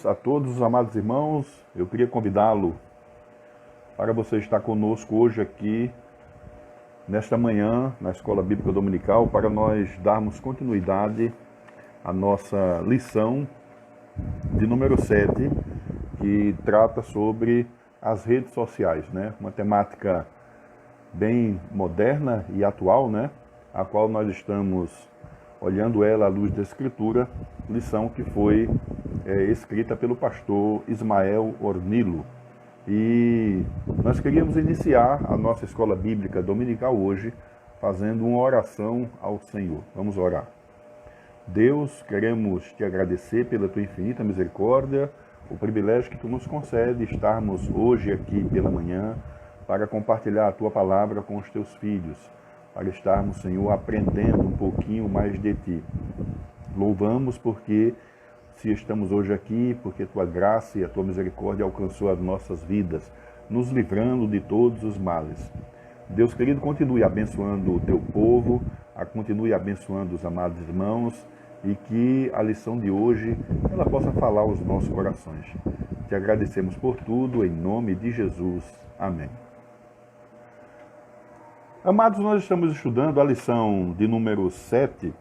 A todos os amados irmãos, eu queria convidá-lo para você estar conosco hoje aqui, nesta manhã, na Escola Bíblica Dominical, para nós darmos continuidade à nossa lição de número 7, que trata sobre as redes sociais, né? Uma temática bem moderna e atual, né? A qual nós estamos olhando ela à luz da Escritura, lição que foi escrita pelo pastor Ismael Ornilo. E nós queríamos iniciar a nossa escola bíblica dominical hoje fazendo uma oração ao Senhor. Vamos orar. Deus, queremos te agradecer pela tua infinita misericórdia, o privilégio que tu nos concede estarmos hoje aqui pela manhã para compartilhar a tua palavra com os teus filhos, para estarmos, Senhor, aprendendo um pouquinho mais de ti. Louvamos porque se estamos hoje aqui, porque tua graça e a tua misericórdia alcançou as nossas vidas, nos livrando de todos os males. Deus querido, continue abençoando o teu povo, continue abençoando os amados irmãos e que a lição de hoje ela possa falar aos nossos corações. Te agradecemos por tudo, em nome de Jesus. Amém. Amados, nós estamos estudando a lição de número 7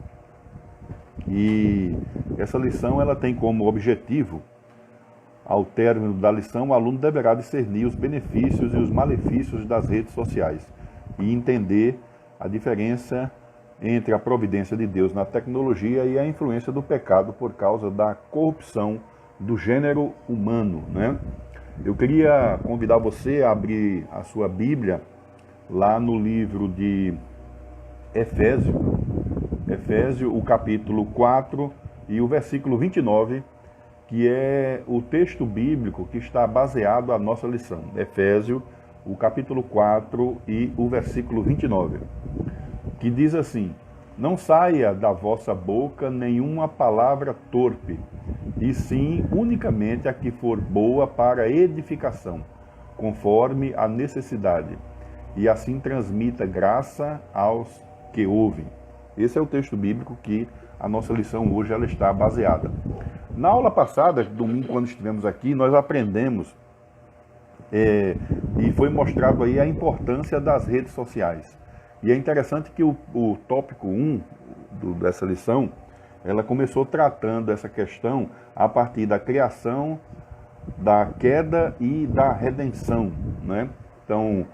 e essa lição ela tem como objetivo, ao término da lição, o aluno deverá discernir os benefícios e os malefícios das redes sociais e entender a diferença entre a providência de Deus na tecnologia e a influência do pecado por causa da corrupção do gênero humano, né? Eu queria convidar você a abrir a sua Bíblia lá no livro de Efésios, o capítulo 4 e o versículo 29, que é o texto bíblico que está baseado a nossa lição. Efésios, o capítulo 4 e o versículo 29, que diz assim: não saia da vossa boca nenhuma palavra torpe, e sim unicamente a que for boa para edificação, conforme a necessidade, e assim transmita graça aos que ouvem. Esse é o texto bíblico que a nossa lição hoje ela está baseada. Na aula passada, domingo, quando estivemos aqui, nós aprendemos e foi mostrado aí a importância das redes sociais. E é interessante que o tópico 1 dessa lição, ela começou tratando essa questão a partir da criação, da queda e da redenção, né? Então,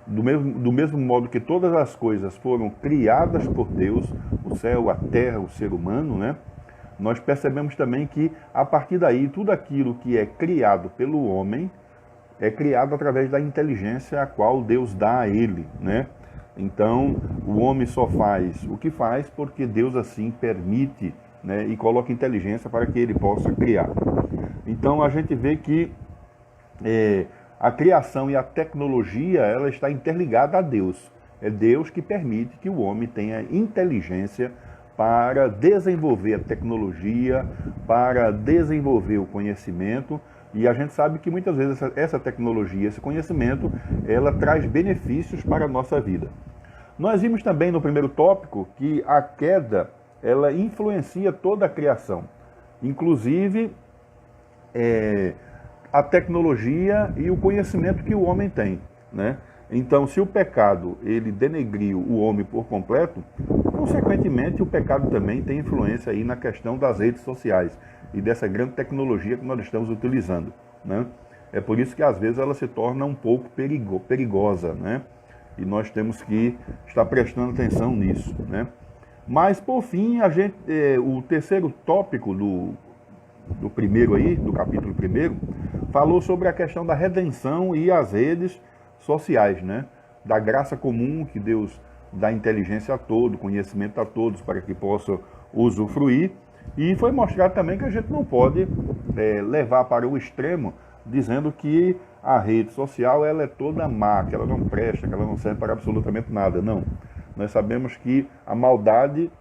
do mesmo modo que todas as coisas foram criadas por Deus, o céu, a terra, o ser humano, né? Nós percebemos também que, a partir daí, tudo aquilo que é criado pelo homem é criado através da inteligência a qual Deus dá a ele, né? Então, o homem só faz o que faz porque Deus assim permite, né? E coloca inteligência para que ele possa criar. Então, a gente vê que a criação e a tecnologia, ela está interligada a Deus. É Deus que permite que o homem tenha inteligência para desenvolver a tecnologia, para desenvolver o conhecimento. E a gente sabe que muitas vezes essa tecnologia, esse conhecimento, ela traz benefícios para a nossa vida. Nós vimos também no primeiro tópico que a queda, ela influencia toda a criação. Inclusive, a tecnologia e o conhecimento que o homem tem, né? Então, se o pecado ele denegriu o homem por completo, consequentemente o pecado também tem influência aí na questão das redes sociais e dessa grande tecnologia que nós estamos utilizando, né? É por isso que às vezes ela se torna um pouco perigosa, né? E nós temos que estar prestando atenção nisso, né? Mas por fim, o terceiro tópico do primeiro aí, do capítulo 1, falou sobre a questão da redenção e as redes sociais, né? Da graça comum que Deus dá inteligência a todos, conhecimento a todos para que possam usufruir. E foi mostrado também que a gente não pode levar para o extremo dizendo que a rede social ela é toda má, que ela não presta, que ela não serve para absolutamente nada. Não. Nós sabemos que a maldade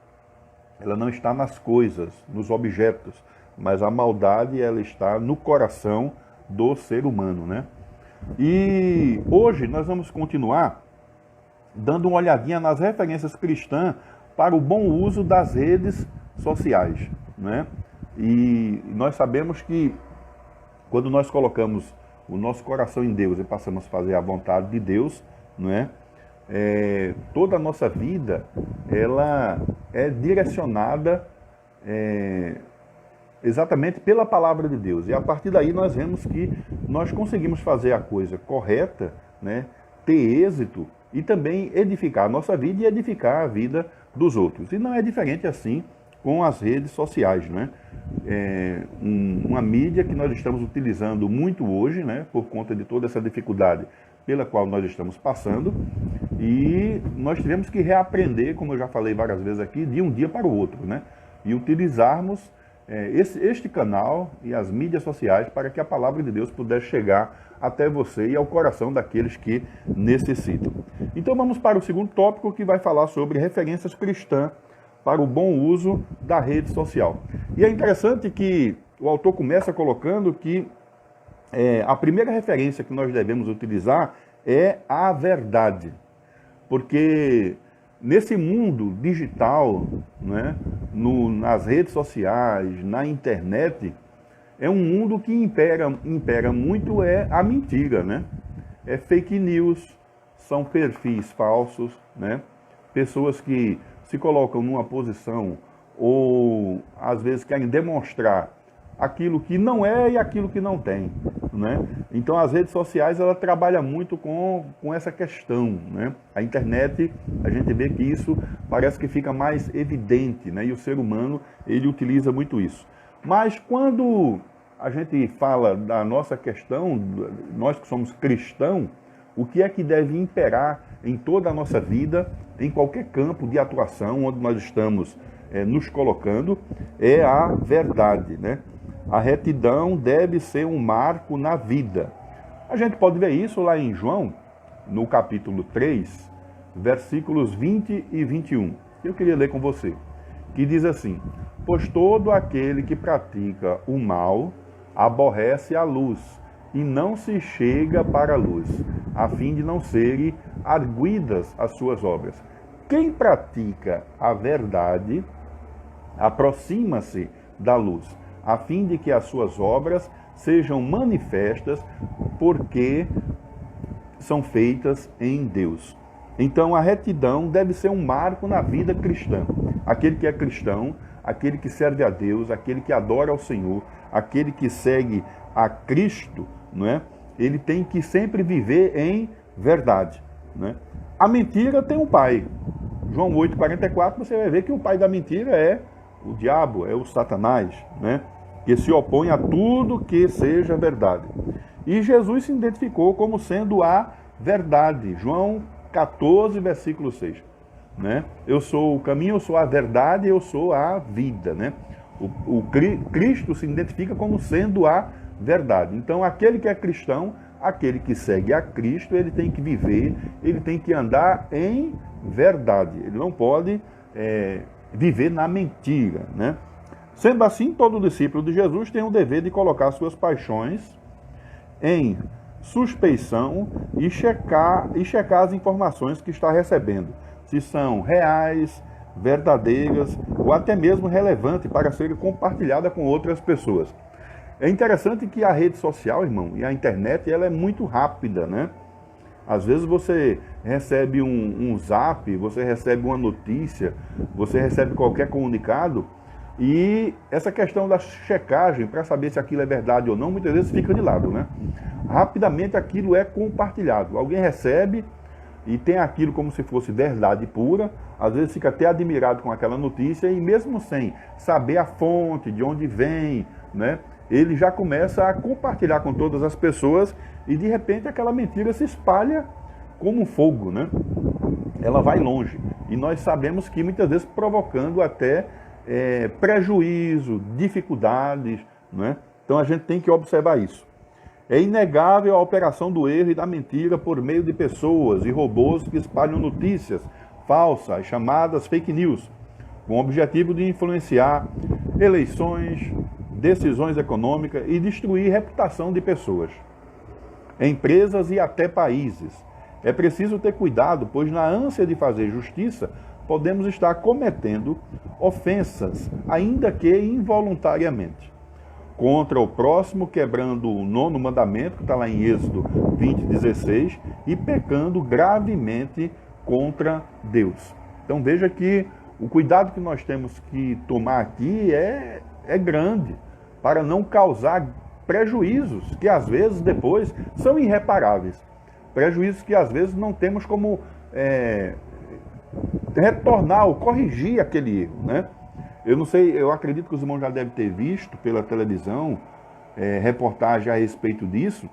ela não está nas coisas, nos objetos, mas a maldade ela está no coração do ser humano, né? E hoje nós vamos continuar dando uma olhadinha nas referências cristãs para o bom uso das redes sociais, né? E nós sabemos que quando nós colocamos o nosso coração em Deus e passamos a fazer a vontade de Deus, não é? Toda a nossa vida, ela é direcionada exatamente pela palavra de Deus. E a partir daí nós vemos que nós conseguimos fazer a coisa correta, né? Ter êxito e também edificar a nossa vida e edificar a vida dos outros. E não é diferente assim com as redes sociais, né? Uma mídia que nós estamos utilizando muito hoje, né? Por conta de toda essa dificuldade pela qual nós estamos passando, e nós tivemos que reaprender, como eu já falei várias vezes aqui, de um dia para o outro, né? E utilizarmos este canal e as mídias sociais para que a palavra de Deus pudesse chegar até você e ao coração daqueles que necessitam. Então vamos para o segundo tópico, que vai falar sobre referências cristãs para o bom uso da rede social. E é interessante que o autor começa colocando que a primeira referência que nós devemos utilizar é a verdade. Porque nesse mundo digital, né, nas redes sociais, na internet, é um mundo que impera muito a mentira, né? É fake news, são perfis falsos, né? Pessoas que se colocam numa posição ou às vezes querem demonstrar aquilo que não é e aquilo que não tem, né? Então as redes sociais, ela trabalha muito com essa questão, né? A internet, a gente vê que isso parece que fica mais evidente, né? E o ser humano, ele utiliza muito isso. Mas quando a gente fala da nossa questão, nós que somos cristãos, o que é que deve imperar em toda a nossa vida, em qualquer campo de atuação onde nós estamos nos colocando, é a verdade, né? A retidão deve ser um marco na vida. A gente pode ver isso lá em João, no capítulo 3, versículos 20 e 21. Eu queria ler com você, que diz assim: pois todo aquele que pratica o mal aborrece a luz e não se chega para a luz, a fim de não serem arguidas as suas obras. Quem pratica a verdade aproxima-se da luz, a fim de que as suas obras sejam manifestas, porque são feitas em Deus. Então a retidão deve ser um marco na vida cristã. Aquele que é cristão, aquele que serve a Deus, aquele que adora ao Senhor, aquele que segue a Cristo, não é? Ele tem que sempre viver em verdade, né? A mentira tem um pai. João 8,44, você vai ver que o pai da mentira é o diabo, é o Satanás, né? Que se opõe a tudo que seja verdade. E Jesus se identificou como sendo a verdade. João 14, versículo 6. Né? Eu sou o caminho, eu sou a verdade, eu sou a vida. Né? O Cristo se identifica como sendo a verdade. Então, aquele que é cristão, aquele que segue a Cristo, ele tem que viver, ele tem que andar em verdade. Ele não pode viver na mentira, né? Sendo assim, todo discípulo de Jesus tem o dever de colocar suas paixões em suspeição e checar as informações que está recebendo, se são reais, verdadeiras ou até mesmo relevantes para serem compartilhadas com outras pessoas. É interessante que a rede social, irmão, e a internet, ela é muito rápida, né? Às vezes você recebe um zap, você recebe uma notícia, você recebe qualquer comunicado, e essa questão da checagem para saber se aquilo é verdade ou não, muitas vezes fica de lado, né? Rapidamente aquilo é compartilhado. Alguém recebe e tem aquilo como se fosse verdade pura, às vezes fica até admirado com aquela notícia e mesmo sem saber a fonte, de onde vem, né? Ele já começa a compartilhar com todas as pessoas e de repente aquela mentira se espalha como um fogo, né? Ela vai longe. E nós sabemos que muitas vezes provocando até prejuízo, dificuldades, né? Então a gente tem que observar isso. É inegável a operação do erro e da mentira por meio de pessoas e robôs que espalham notícias falsas, chamadas fake news, com o objetivo de influenciar eleições, decisões econômicas e destruir reputação de pessoas, empresas e até países. É preciso ter cuidado, pois na ânsia de fazer justiça, podemos estar cometendo ofensas, ainda que involuntariamente, contra o próximo, quebrando o 9º mandamento, que está lá em Êxodo 20:16, e pecando gravemente contra Deus. Então veja que o cuidado que nós temos que tomar aqui é grande, para não causar prejuízos que às vezes depois são irreparáveis. Prejuízos que às vezes não temos como retornar ou corrigir aquele erro, né? Eu não sei, eu acredito que os irmãos já devem ter visto pela televisão reportagem a respeito disso,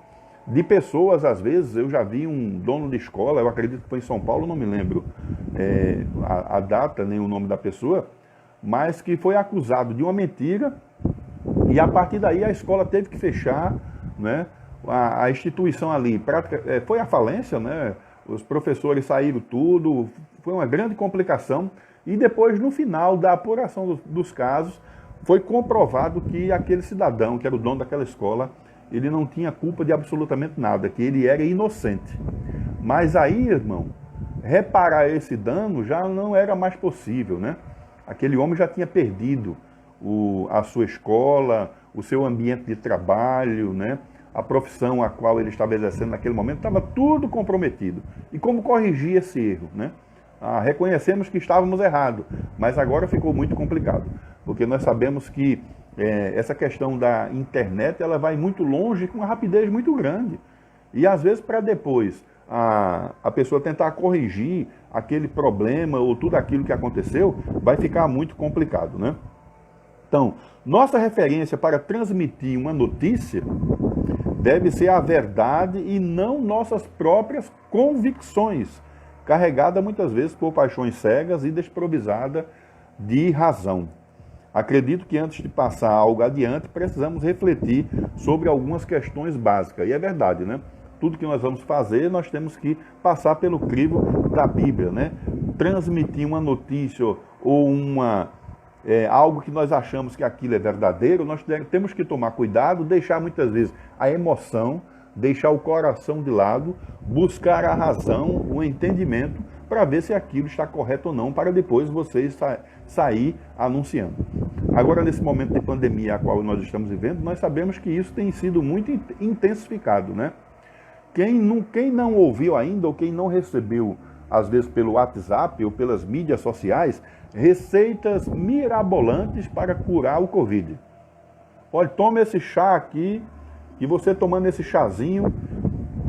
de pessoas, às vezes, eu já vi um dono de escola, eu acredito que foi em São Paulo, não me lembro a data, nem o nome da pessoa, mas que foi acusado de uma mentira, e a partir daí a escola teve que fechar, né? A instituição ali foi à falência, né? Os professores saíram tudo, foi uma grande complicação, e depois, no final da apuração dos casos, foi comprovado que aquele cidadão, que era o dono daquela escola, ele não tinha culpa de absolutamente nada, que ele era inocente. Mas aí, irmão, reparar esse dano já não era mais possível, né? Aquele homem já tinha perdido a sua escola, o seu ambiente de trabalho, né? A profissão a qual ele estava exercendo naquele momento, estava tudo comprometido. E como corrigir esse erro, né? Reconhecemos que estávamos errados, mas agora ficou muito complicado, porque nós sabemos que essa questão da internet, ela vai muito longe com uma rapidez muito grande. E às vezes para depois a pessoa tentar corrigir aquele problema ou tudo aquilo que aconteceu, vai ficar muito complicado, né? Então, nossa referência para transmitir uma notícia deve ser a verdade e não nossas próprias convicções, carregada muitas vezes por paixões cegas e desprovisada de razão. Acredito que antes de passar algo adiante, precisamos refletir sobre algumas questões básicas. E é verdade, né? Tudo que nós vamos fazer, nós temos que passar pelo crivo da Bíblia, né? Transmitir uma notícia ou algo que nós achamos que aquilo é verdadeiro, nós temos que tomar cuidado, deixar muitas vezes a emoção, deixar o coração de lado, buscar a razão, o entendimento, para ver se aquilo está correto ou não, para depois vocês sair anunciando. Agora, nesse momento de pandemia a qual nós estamos vivendo, nós sabemos que isso tem sido muito intensificado, né? Quem não ouviu ainda, ou quem não recebeu, às vezes pelo WhatsApp ou pelas mídias sociais, receitas mirabolantes para curar o Covid. Olha, toma esse chá aqui, e você tomando esse chazinho,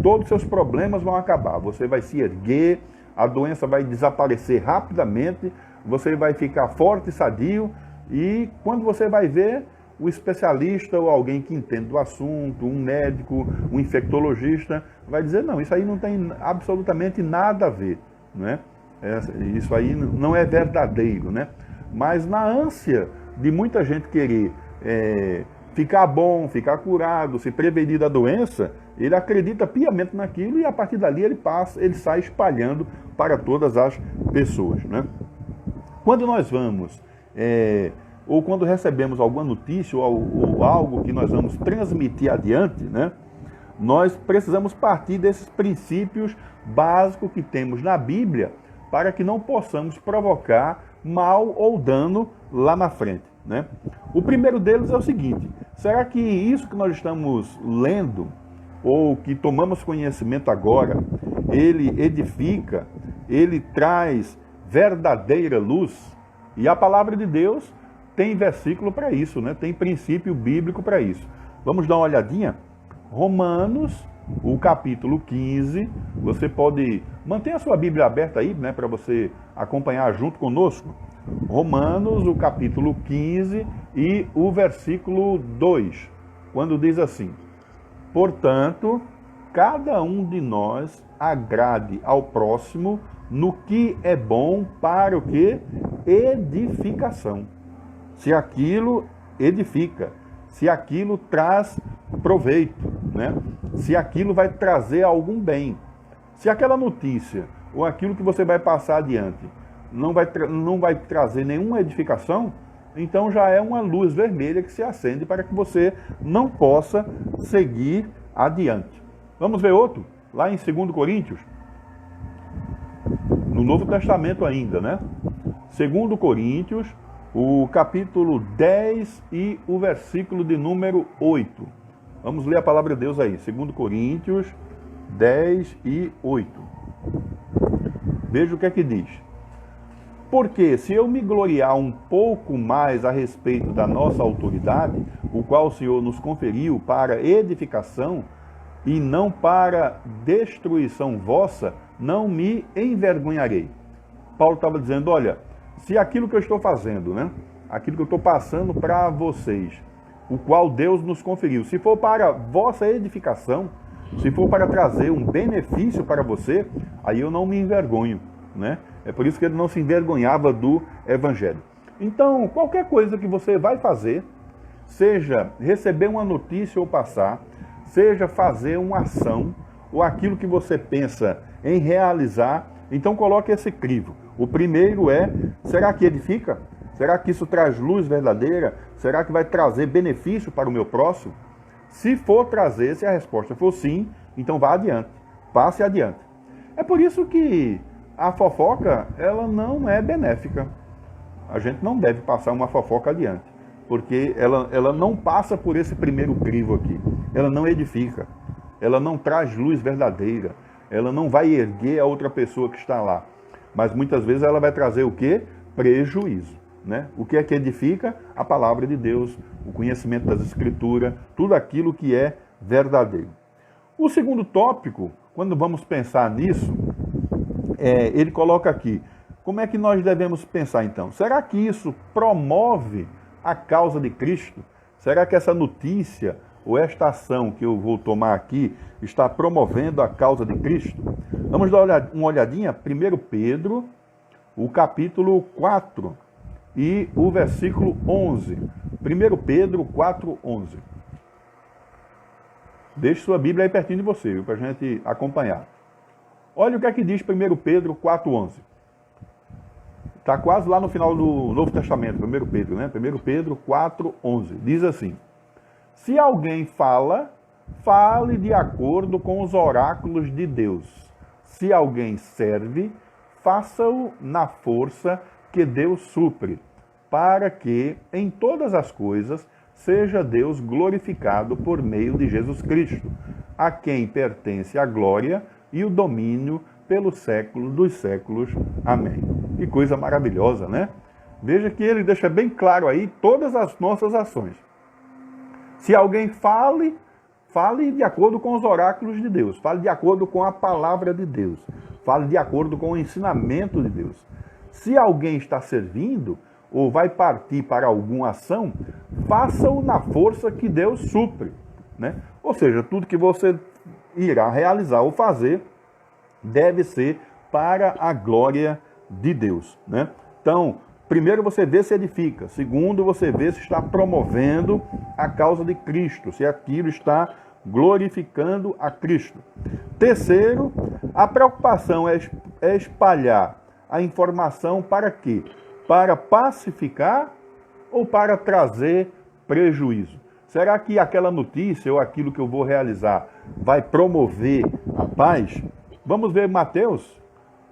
todos os seus problemas vão acabar. Você vai se erguer, a doença vai desaparecer rapidamente, você vai ficar forte e sadio, e quando você vai ver, o especialista ou alguém que entende do assunto, um médico, um infectologista, vai dizer, não, isso aí não tem absolutamente nada a ver, né? Isso aí não é verdadeiro, né? Mas na ânsia de muita gente querer ficar bom, ficar curado, se prevenir da doença, ele acredita piamente naquilo e a partir dali ele sai espalhando para todas as pessoas, né? Quando nós vamos, ou quando recebemos alguma notícia ou algo que nós vamos transmitir adiante, né? Nós precisamos partir desses princípios básicos que temos na Bíblia para que não possamos provocar mal ou dano lá na frente, né? O primeiro deles é o seguinte: será que isso que nós estamos lendo, ou que tomamos conhecimento agora, ele edifica, ele traz verdadeira luz? E a palavra de Deus tem versículo para isso, né? Tem princípio bíblico para isso. Vamos dar uma olhadinha? Romanos, o capítulo 15, você pode manter a sua Bíblia aberta aí, né, para você acompanhar junto conosco. Romanos, o capítulo 15 e o versículo 2, quando diz assim: portanto, cada um de nós agrade ao próximo no que é bom para o que? Edificação. Se aquilo edifica, se aquilo traz proveito, né? Se aquilo vai trazer algum bem. Se aquela notícia ou aquilo que você vai passar adiante não vai trazer nenhuma edificação, então já é uma luz vermelha que se acende para que você não possa seguir adiante. Vamos ver outro? Lá em 2 Coríntios, no Novo Testamento ainda, né? 2 Coríntios, o capítulo 10 e o versículo de número 8. Vamos ler a palavra de Deus aí. 2 Coríntios 10 e 8. Veja o que é que diz. Porque se eu me gloriar um pouco mais a respeito da nossa autoridade, o qual o Senhor nos conferiu para edificação e não para destruição vossa, não me envergonharei. Paulo estava dizendo, olha, se aquilo que eu estou fazendo, né, aquilo que eu estou passando para vocês, o qual Deus nos conferiu, se for para vossa edificação, se for para trazer um benefício para você, aí eu não me envergonho, né? É por isso que ele não se envergonhava do Evangelho. Então, qualquer coisa que você vai fazer, seja receber uma notícia ou passar, seja fazer uma ação, ou aquilo que você pensa em realizar, então coloque esse crivo. O primeiro é, será que edifica? Será que isso traz luz verdadeira? Será que vai trazer benefício para o meu próximo? Se for trazer, se a resposta for sim, então vá adiante, passe adiante. É por isso que a fofoca, ela não é benéfica. A gente não deve passar uma fofoca adiante, porque ela não passa por esse primeiro crivo aqui. Ela não edifica, ela não traz luz verdadeira, ela não vai erguer a outra pessoa que está lá. Mas muitas vezes ela vai trazer o quê? Prejuízo, né? O que é que edifica? A palavra de Deus, o conhecimento das Escrituras, tudo aquilo que é verdadeiro. O segundo tópico, quando vamos pensar nisso, ele coloca aqui, como é que nós devemos pensar então? Será que isso promove a causa de Cristo? Será que essa notícia ou esta ação que eu vou tomar aqui está promovendo a causa de Cristo? Vamos dar uma olhadinha, 1 Pedro, o capítulo 4 e o versículo 11. 1 Pedro 4, 11. Deixe sua Bíblia aí pertinho de você, para a gente acompanhar. Olha o que é que diz 1 Pedro 4, 11. Está quase lá no final do Novo Testamento, 1 Pedro, né? 1 Pedro 4, 11. Diz assim, se alguém fala, fale de acordo com os oráculos de Deus. Se alguém serve, faça-o na força que Deus supre, para que, em todas as coisas, seja Deus glorificado por meio de Jesus Cristo, a quem pertence a glória e o domínio pelo século dos séculos. Amém. Que coisa maravilhosa, né? Veja que ele deixa bem claro aí todas as nossas ações. Se alguém fale de acordo com os oráculos de Deus, fale de acordo com a palavra de Deus, fale de acordo com o ensinamento de Deus. Se alguém está servindo ou vai partir para alguma ação, faça-o na força que Deus supre, né? Ou seja, tudo que você irá realizar ou fazer deve ser para a glória de Deus, né? Então, primeiro você vê se edifica, segundo você vê se está promovendo a causa de Cristo, se aquilo está glorificando a Cristo. Terceiro, a preocupação é espalhar a informação para quê? Para pacificar ou para trazer prejuízo? Será que aquela notícia ou aquilo que eu vou realizar vai promover a paz? Vamos ver Mateus,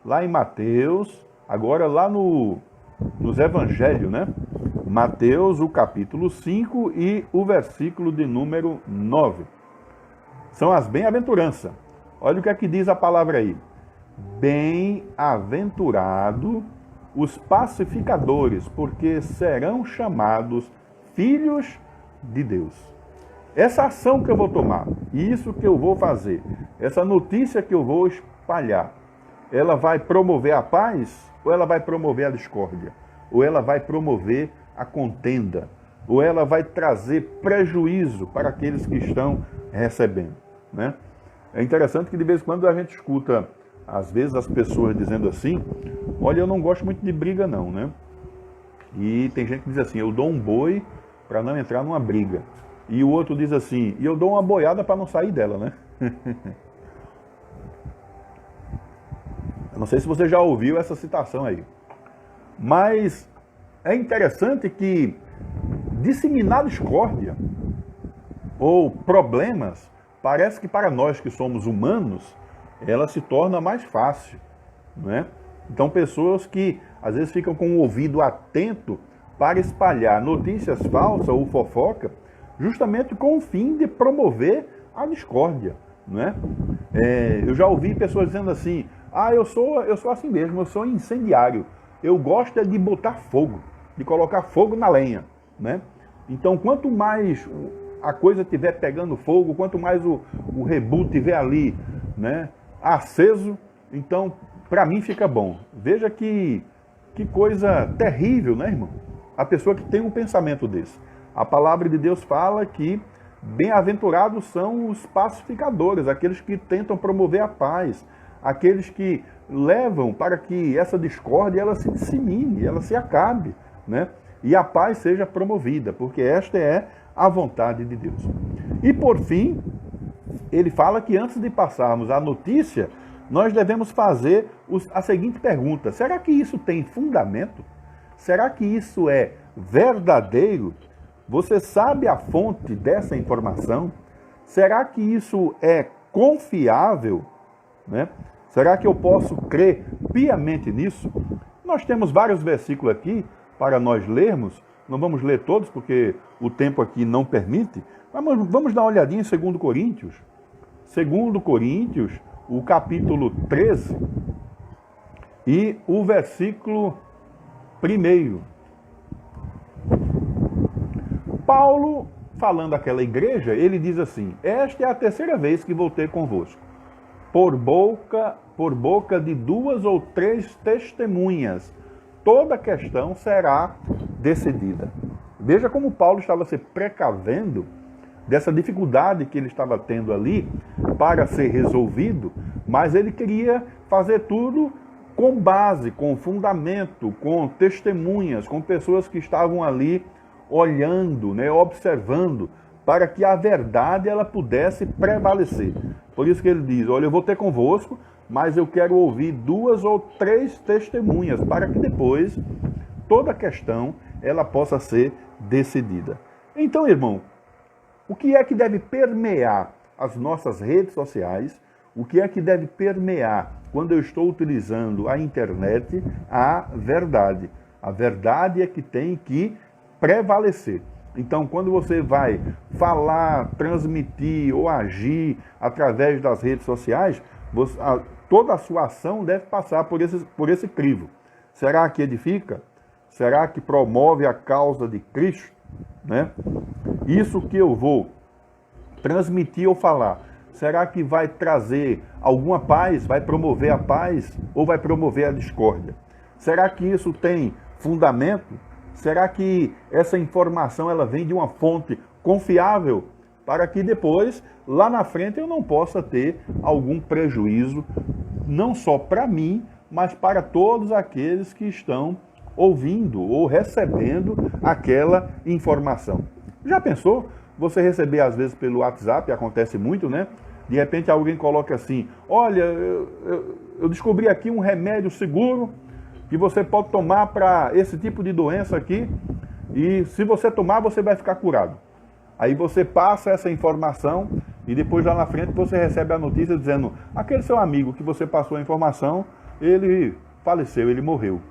lá em Mateus, agora lá nos Evangelhos, né? Mateus, o capítulo 5 e o versículo de número 9. São as bem-aventuranças. Olha o que é que diz a palavra aí. Bem-aventurado os pacificadores, porque serão chamados filhos de Deus. Essa ação que eu vou tomar, isso que eu vou fazer, essa notícia que eu vou espalhar, ela vai promover a paz ou ela vai promover a discórdia? Ou ela vai promover a contenda? Ou ela vai trazer prejuízo para aqueles que estão recebendo, né? É interessante que de vez em quando a gente escuta, às vezes, as pessoas dizendo assim, olha, eu não gosto muito de briga não, né? E tem gente que diz assim, eu dou um boi para não entrar numa briga. E o outro diz assim, e eu dou uma boiada para não sair dela, né? Eu não sei se você já ouviu essa citação aí. Mas é interessante que disseminar discórdia ou problemas, parece que para nós que somos humanos, ela se torna mais fácil, né? Então, pessoas que às vezes ficam com o ouvido atento para espalhar notícias falsas ou fofoca, justamente com o fim de promover a discórdia, não é? Eu já ouvi pessoas dizendo assim: ah, eu sou assim mesmo, eu sou incendiário, eu gosto de botar fogo, de colocar fogo na lenha, né? Então, quanto mais a coisa estiver pegando fogo, quanto mais o rebu estiver ali, né, aceso, então, para mim fica bom. Veja que coisa terrível, né, irmão? A pessoa que tem um pensamento desse. A palavra de Deus fala que bem-aventurados são os pacificadores, aqueles que tentam promover a paz, aqueles que levam para que essa discórdia ela se dissemine, ela se acabe, né? E a paz seja promovida, porque esta é a vontade de Deus. E por fim, ele fala que antes de passarmos a notícia, nós devemos fazer a seguinte pergunta: será que isso tem fundamento? Será que isso é verdadeiro? Você sabe a fonte dessa informação? Será que isso é confiável? Né? Será que eu posso crer piamente nisso? Nós temos vários versículos aqui para nós lermos. Não vamos ler todos porque o tempo aqui não permite. Mas vamos dar uma olhadinha em 2 Coríntios. 2 Coríntios, o capítulo 13 e o versículo 1. Paulo, falando àquela igreja, ele diz assim: esta é a terceira vez que voltei convosco, por boca de 2 ou 3 testemunhas, toda questão será decidida. Veja como Paulo estava se precavendo dessa dificuldade que ele estava tendo ali para ser resolvido, mas ele queria fazer tudo com base, com fundamento, com testemunhas, com pessoas que estavam ali olhando, né, observando, para que a verdade ela pudesse prevalecer. Por isso que ele diz: olha, eu vou ter convosco, mas eu quero ouvir 2 ou 3 testemunhas, para que depois toda a questão ela possa ser decidida. Então, irmão, o que é que deve permear as nossas redes sociais? O que é que deve permear quando eu estou utilizando a internet? A verdade. A verdade é que tem que prevalecer. Então, quando você vai falar, transmitir ou agir através das redes sociais, toda a sua ação deve passar por esse crivo. Será que edifica? Será que promove a causa de Cristo? Né? Isso que eu vou transmitir ou falar, será que vai trazer alguma paz? Vai promover a paz ou vai promover a discórdia? Será que isso tem fundamento? Será que essa informação ela vem de uma fonte confiável para que depois, lá na frente, eu não possa ter algum prejuízo, não só para mim, mas para todos aqueles que estão ouvindo ou recebendo aquela informação? Já pensou? Você receber às vezes pelo WhatsApp, acontece muito, né? De repente alguém coloca assim: olha, eu descobri aqui um remédio seguro que você pode tomar para esse tipo de doença aqui, e se você tomar, você vai ficar curado. Aí você passa essa informação e depois lá na frente você recebe a notícia dizendo: aquele seu amigo que você passou a informação, ele faleceu, ele morreu.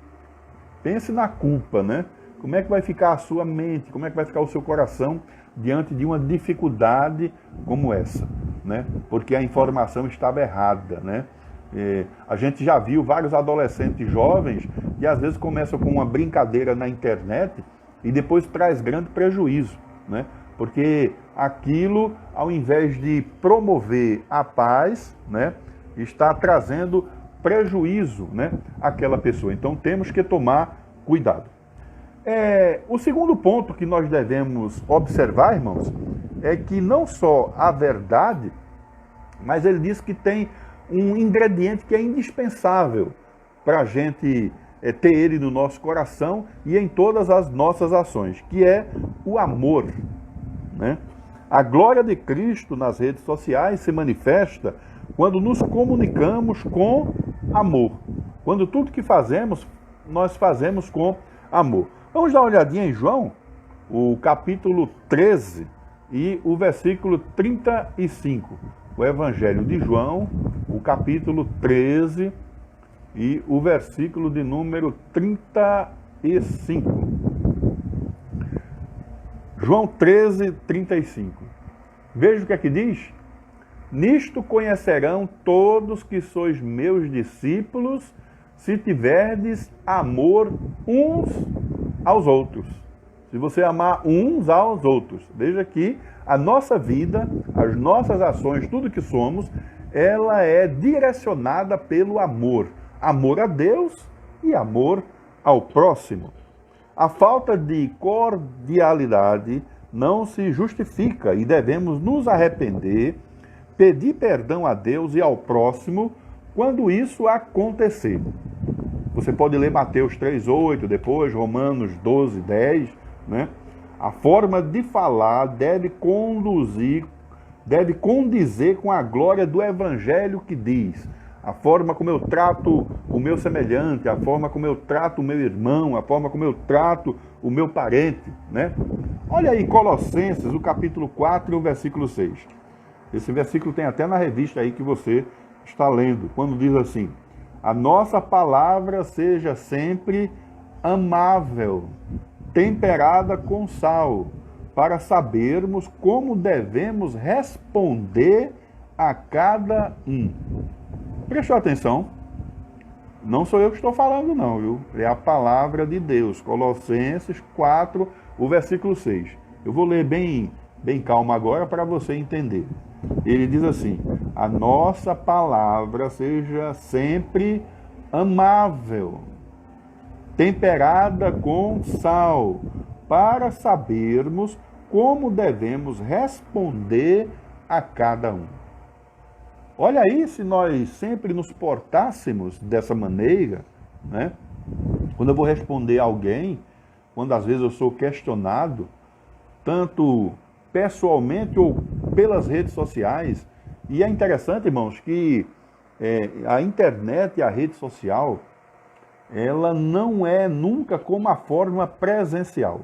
Pense na culpa, né? Como é que vai ficar a sua mente, como é que vai ficar o seu coração diante de uma dificuldade como essa, né? Porque a informação estava errada, né? A gente já viu vários adolescentes jovens que às vezes começam com uma brincadeira na internet e depois traz grande prejuízo, né? Porque aquilo, ao invés de promover a paz, né, está trazendo prejuízo, né, àquela pessoa. Então temos que tomar cuidado. O segundo ponto que nós devemos observar, irmãos, é que não só a verdade, mas ele diz que tem um ingrediente que é indispensável para a gente ter ele no nosso coração e em todas as nossas ações, que é o amor, né? A glória de Cristo nas redes sociais se manifesta quando nos comunicamos com amor. Quando tudo que fazemos, nós fazemos com amor. Vamos dar uma olhadinha em João, o capítulo 13 e o versículo 35. O Evangelho de João, o capítulo 13 e o versículo de número 35. João 13, 35. Veja o que é que diz. Nisto conhecerão todos que sois meus discípulos, se tiverdes amor uns aos outros. Se você amar uns aos outros. Veja que a nossa vida, as nossas ações, tudo que somos, ela é direcionada pelo amor. Amor a Deus e amor ao próximo. A falta de cordialidade não se justifica e devemos nos arrepender, pedir perdão a Deus e ao próximo quando isso acontecer. Você pode ler Mateus 3:8, depois Romanos 12:10, né? A forma de falar deve condizer com a glória do Evangelho que diz: a forma como eu trato o meu semelhante, a forma como eu trato o meu irmão, a forma como eu trato o meu parente, né? Olha aí Colossenses, o capítulo 4 e o versículo 6. Esse versículo tem até na revista aí que você está lendo, quando diz assim: a nossa palavra seja sempre amável, temperada com sal, para sabermos como devemos responder a cada um. Prestou atenção? Não sou eu que estou falando não, viu? É a palavra de Deus. Colossenses 4, o versículo 6. Eu vou ler bem calmo agora para você entender. Ele diz assim: a nossa palavra seja sempre amável, temperada com sal, para sabermos como devemos responder a cada um. Olha aí, se nós sempre nos portássemos dessa maneira, né? Quando eu vou responder a alguém, quando às vezes eu sou questionado, tanto pessoalmente ou pelas redes sociais, e é interessante, irmãos, que a internet e a rede social, ela não é nunca como a forma presencial.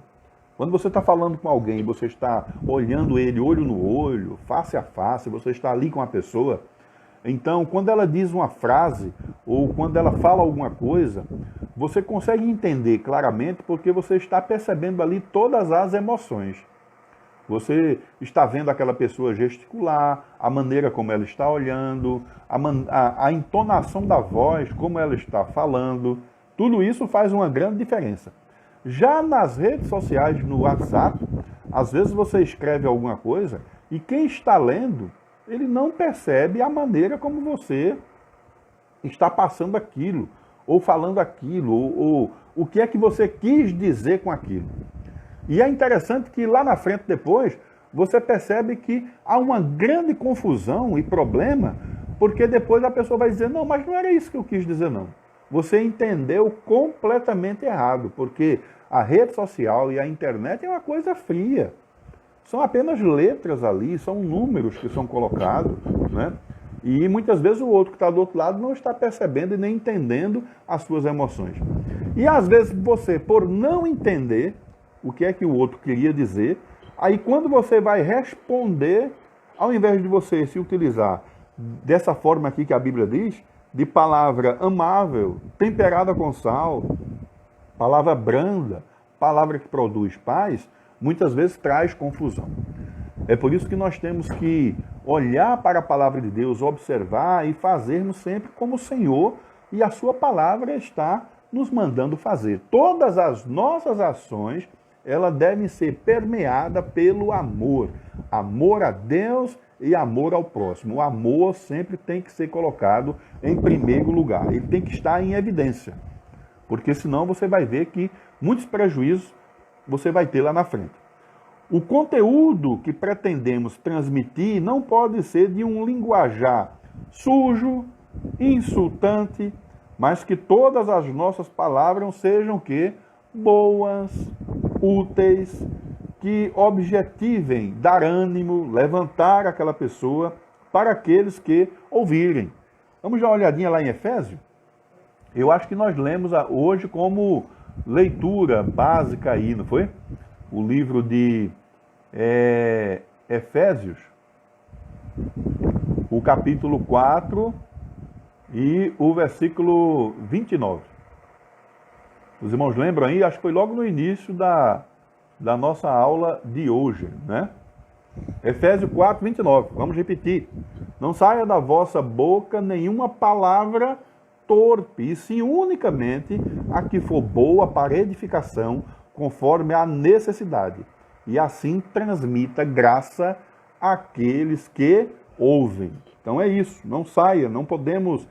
Quando você está falando com alguém, você está olhando ele olho no olho, face a face, você está ali com a pessoa. Então, quando ela diz uma frase ou quando ela fala alguma coisa, você consegue entender claramente porque você está percebendo ali todas as emoções. Você está vendo aquela pessoa gesticular, a maneira como ela está olhando, a entonação da voz, como ela está falando. Tudo isso faz uma grande diferença. Já nas redes sociais, no WhatsApp, às vezes você escreve alguma coisa e quem está lendo, ele não percebe a maneira como você está passando aquilo, ou falando aquilo, ou o que é que você quis dizer com aquilo. E é interessante que lá na frente depois, você percebe que há uma grande confusão e problema, porque depois a pessoa vai dizer, não, mas não era isso que eu quis dizer não. Você entendeu completamente errado, porque a rede social e a internet é uma coisa fria. São apenas letras ali, são números que são colocados, né? E muitas vezes o outro que está do outro lado não está percebendo e nem entendendo as suas emoções. E às vezes você, por não entender o que é que o outro queria dizer, aí quando você vai responder, ao invés de você se utilizar dessa forma aqui que a Bíblia diz, de palavra amável, temperada com sal, palavra branda, palavra que produz paz, muitas vezes traz confusão. É por isso que nós temos que olhar para a palavra de Deus, observar e fazermos sempre como o Senhor e a sua palavra está nos mandando fazer. Todas as nossas ações, elas devem ser permeadas pelo amor. Amor a Deus e amor ao próximo. O amor sempre tem que ser colocado em primeiro lugar. Ele tem que estar em evidência. Porque senão você vai ver que muitos prejuízos você vai ter lá na frente. O conteúdo que pretendemos transmitir não pode ser de um linguajar sujo, insultante, mas que todas as nossas palavras sejam que boas, úteis, que objetivem dar ânimo, levantar aquela pessoa para aqueles que ouvirem. Vamos dar uma olhadinha lá em Efésios? Eu acho que nós lemos hoje como leitura básica aí, não foi? O livro de Efésios, o capítulo 4 e o versículo 29. Os irmãos lembram aí? Acho que foi logo no início da nossa aula de hoje, né? Efésios 4, 29. Vamos repetir. Não saia da vossa boca nenhuma palavra torpe, e sim unicamente a que for boa para edificação, conforme a necessidade. E assim transmita graça àqueles que ouvem. Então é isso, não saia, não podemos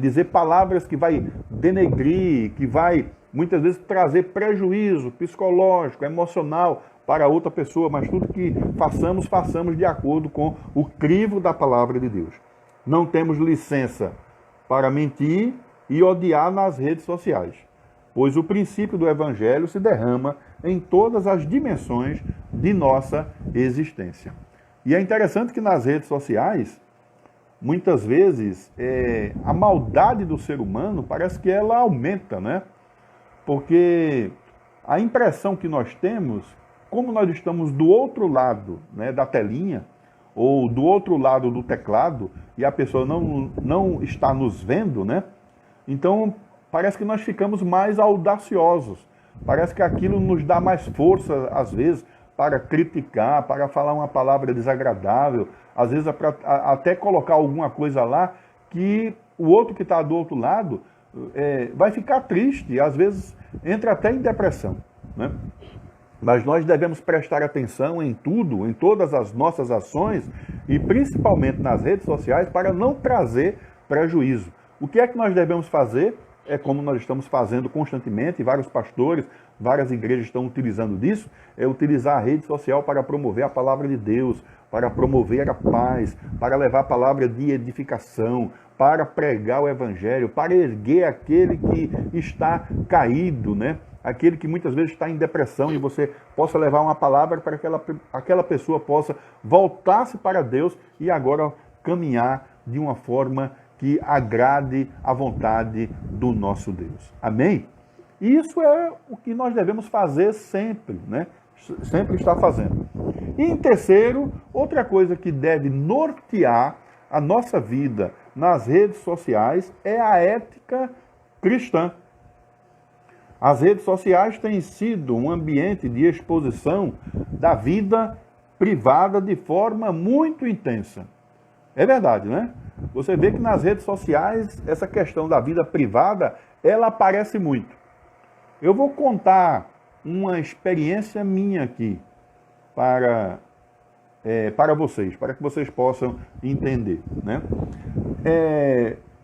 dizer palavras que vai denegrir, que vai muitas vezes trazer prejuízo psicológico, emocional para outra pessoa, mas tudo que façamos de acordo com o crivo da palavra de Deus. Não temos licença para mentir e odiar nas redes sociais, pois o princípio do Evangelho se derrama em todas as dimensões de nossa existência. E é interessante que nas redes sociais, muitas vezes, a maldade do ser humano parece que ela aumenta, né? Porque a impressão que nós temos, como nós estamos do outro lado, né, da telinha, ou do outro lado do teclado, e a pessoa não está nos vendo, né? Então, parece que nós ficamos mais audaciosos. Parece que aquilo nos dá mais força, às vezes, para criticar, para falar uma palavra desagradável, às vezes até colocar alguma coisa lá que o outro que está do outro lado vai ficar triste, às vezes entra até em depressão, né? Mas nós devemos prestar atenção em tudo, em todas as nossas ações e principalmente nas redes sociais para não trazer prejuízo. O que é que nós devemos fazer? É como nós estamos fazendo constantemente, e vários pastores, várias igrejas estão utilizando disso, é utilizar a rede social para promover a palavra de Deus, para promover a paz, para levar a palavra de edificação, para pregar o evangelho, para erguer aquele que está caído, né? Aquele que muitas vezes está em depressão, e você possa levar uma palavra para que aquela pessoa possa voltar-se para Deus e agora caminhar de uma forma que agrade a vontade do nosso Deus. Amém? E isso é o que nós devemos fazer sempre, né? Sempre estar fazendo. E em terceiro, outra coisa que deve nortear a nossa vida nas redes sociais é a ética cristã. As redes sociais têm sido um ambiente de exposição da vida privada de forma muito intensa. É verdade, né? Você vê que nas redes sociais essa questão da vida privada, ela aparece muito. Eu vou contar uma experiência minha aqui para vocês, para que vocês possam entender, né?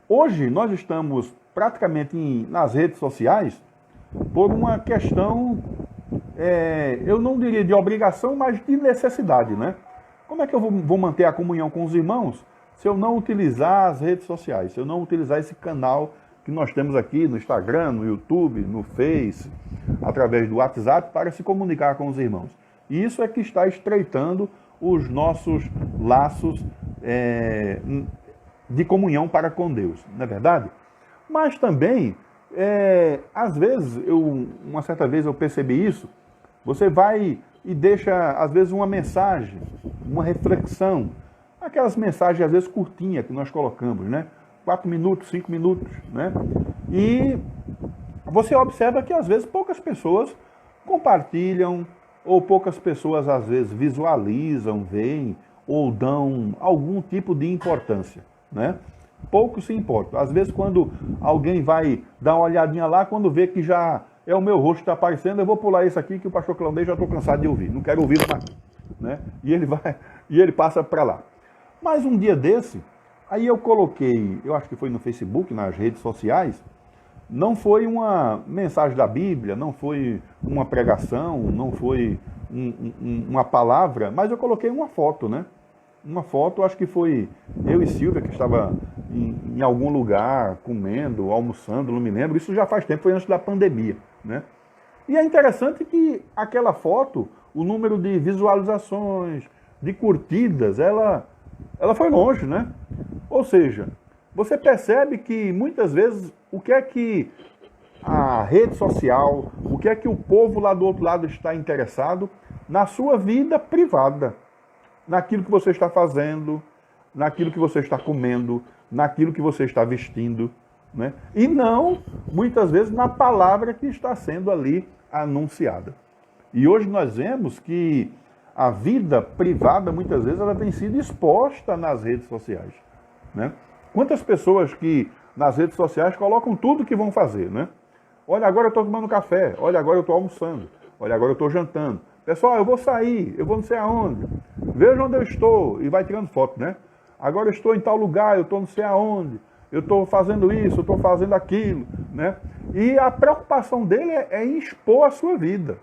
Hoje nós estamos praticamente nas redes sociais por uma questão, eu não diria de obrigação, mas de necessidade, né? Como é que eu vou manter a comunhão com os irmãos se eu não utilizar as redes sociais, se eu não utilizar esse canal que nós temos aqui no Instagram, no YouTube, no Face, através do WhatsApp, para se comunicar com os irmãos? E isso é que está estreitando os nossos laços de comunhão para com Deus, não é verdade? Mas também, às vezes, uma certa vez eu percebi isso, você vai e deixa, às vezes, uma mensagem, uma reflexão, aquelas mensagens, às vezes, curtinhas que nós colocamos, né? 4 minutos, 5 minutos, né? E você observa que, às vezes, poucas pessoas compartilham, ou poucas pessoas, às vezes, visualizam, veem, ou dão algum tipo de importância, né? Poucos se importam. Às vezes, quando alguém vai dar uma olhadinha lá, quando vê que já é o meu rosto que está aparecendo, eu vou pular isso aqui que o pastor Claudei já estou cansado de ouvir. Não quero ouvir mais, né? E ele passa para lá. Mas um dia desse, aí eu coloquei, eu acho que foi no Facebook, nas redes sociais, não foi uma mensagem da Bíblia, não foi uma pregação, não foi uma palavra, mas eu coloquei uma foto, né? Uma foto, acho que foi eu e Silvia, que estava em algum lugar, comendo, almoçando, não me lembro. Isso já faz tempo, foi antes da pandemia, né? E é interessante que aquela foto, o número de visualizações, de curtidas, ela foi longe, né? Ou seja, você percebe que muitas vezes o que é que a rede social, o que é que o povo lá do outro lado está interessado na sua vida privada, naquilo que você está fazendo, naquilo que você está comendo, naquilo que você está vestindo, né? E não, muitas vezes, na palavra que está sendo ali anunciada. E hoje nós vemos que a vida privada, muitas vezes, ela tem sido exposta nas redes sociais, né? Quantas pessoas que nas redes sociais colocam tudo que vão fazer, né? Olha, agora eu estou tomando café, olha, agora eu estou almoçando, olha, agora eu estou jantando. Pessoal, eu vou sair, eu vou não sei aonde, veja onde eu estou, e vai tirando foto, né? Agora eu estou em tal lugar, eu estou não sei aonde, eu estou fazendo isso, eu estou fazendo aquilo, né? E a preocupação dele é em expor a sua vida.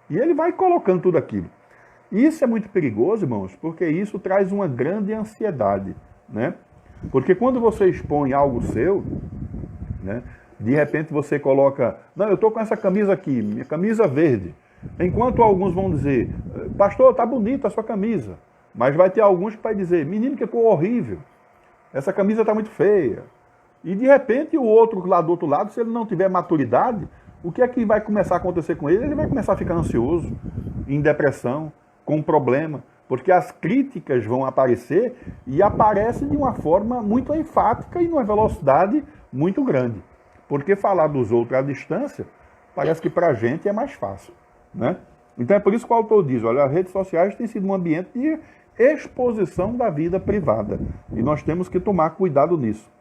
E ele vai colocando tudo aquilo. E isso é muito perigoso, irmãos, porque isso traz uma grande ansiedade, né? Porque quando você expõe algo seu, né? De repente você coloca, não, eu estou com essa camisa aqui, minha camisa verde. Enquanto alguns vão dizer, pastor, tá bonita a sua camisa. Mas vai ter alguns que vai dizer, menino, que cor horrível. Essa camisa está muito feia. E de repente o outro lá do outro lado, se ele não tiver maturidade, o que é que vai começar a acontecer com ele? Ele vai começar a ficar ansioso, em depressão, com problema. Porque as críticas vão aparecer e aparecem de uma forma muito enfática e numa velocidade muito grande. Porque falar dos outros à distância, parece que para a gente é mais fácil, né? Então é por isso que o autor diz, olha, as redes sociais têm sido um ambiente de exposição da vida privada. E nós temos que tomar cuidado nisso.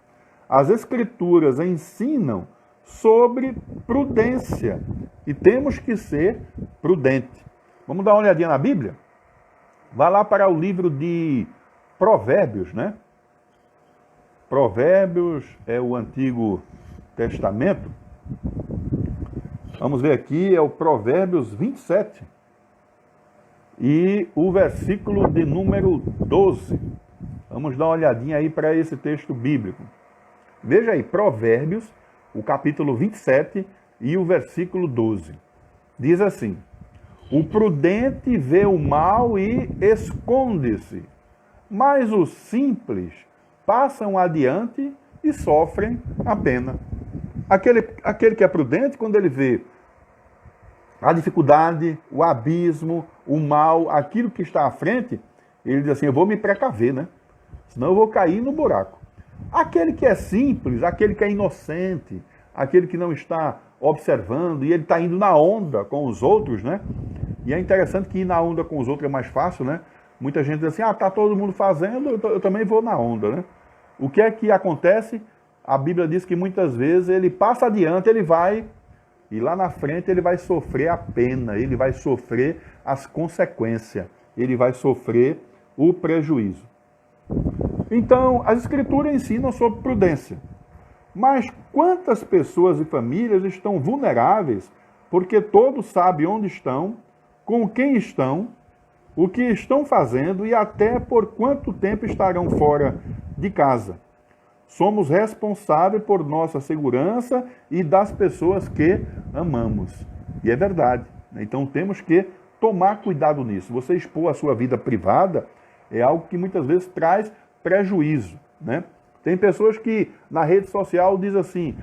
As Escrituras ensinam sobre prudência. E temos que ser prudentes. Vamos dar uma olhadinha na Bíblia? Vá lá para o livro de Provérbios, né? Provérbios é o Antigo Testamento. Vamos ver aqui, é o Provérbios 27. E o versículo de número 12. Vamos dar uma olhadinha aí para esse texto bíblico. Veja aí, Provérbios, o capítulo 27 e o versículo 12. Diz assim, o prudente vê o mal e esconde-se, mas os simples passam adiante e sofrem a pena. Aquele que é prudente, quando ele vê a dificuldade, o abismo, o mal, aquilo que está à frente, ele diz assim, eu vou me precaver, né? Senão eu vou cair no buraco. Aquele que é simples, aquele que é inocente, aquele que não está observando e ele está indo na onda com os outros, né? E é interessante que ir na onda com os outros é mais fácil, né? Muita gente diz assim, tá todo mundo fazendo, eu também vou na onda, né? O que é que acontece? A Bíblia diz que muitas vezes ele passa adiante, ele vai, e lá na frente ele vai sofrer a pena, ele vai sofrer as consequências, ele vai sofrer o prejuízo. Então, as Escrituras ensinam sobre prudência. Mas quantas pessoas e famílias estão vulneráveis porque todos sabem onde estão, com quem estão, o que estão fazendo e até por quanto tempo estarão fora de casa. Somos responsáveis por nossa segurança e das pessoas que amamos. E é verdade. Então temos que tomar cuidado nisso. Você expor a sua vida privada é algo que muitas vezes traz prejuízo, né? Tem pessoas que na rede social dizem assim,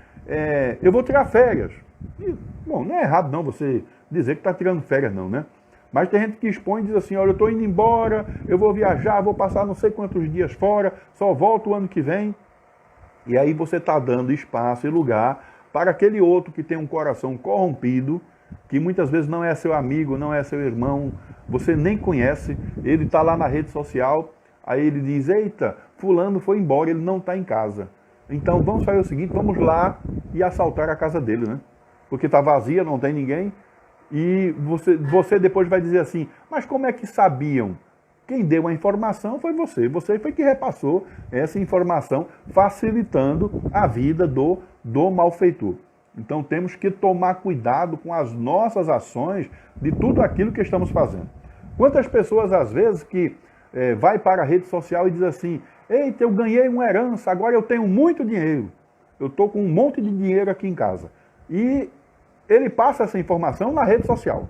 eu vou tirar férias. E, bom, não é errado não você dizer que está tirando férias não, né? Mas tem gente que expõe e diz assim, olha, eu estou indo embora, eu vou viajar, vou passar não sei quantos dias fora, só volto o ano que vem. E aí você está dando espaço e lugar para aquele outro que tem um coração corrompido, que muitas vezes não é seu amigo, não é seu irmão, você nem conhece, ele está lá na rede social, aí ele diz, eita, fulano foi embora, ele não está em casa. Então vamos fazer o seguinte, vamos lá e assaltar a casa dele, né? Porque está vazia, não tem ninguém. E você depois vai dizer assim, mas como é que sabiam? Quem deu a informação foi você. Você foi que repassou essa informação, facilitando a vida do malfeitor. Então temos que tomar cuidado com as nossas ações de tudo aquilo que estamos fazendo. Quantas pessoas, às vezes, que vai para a rede social e diz assim, eita, eu ganhei uma herança, agora eu tenho muito dinheiro. Eu estou com um monte de dinheiro aqui em casa. E ele passa essa informação na rede social,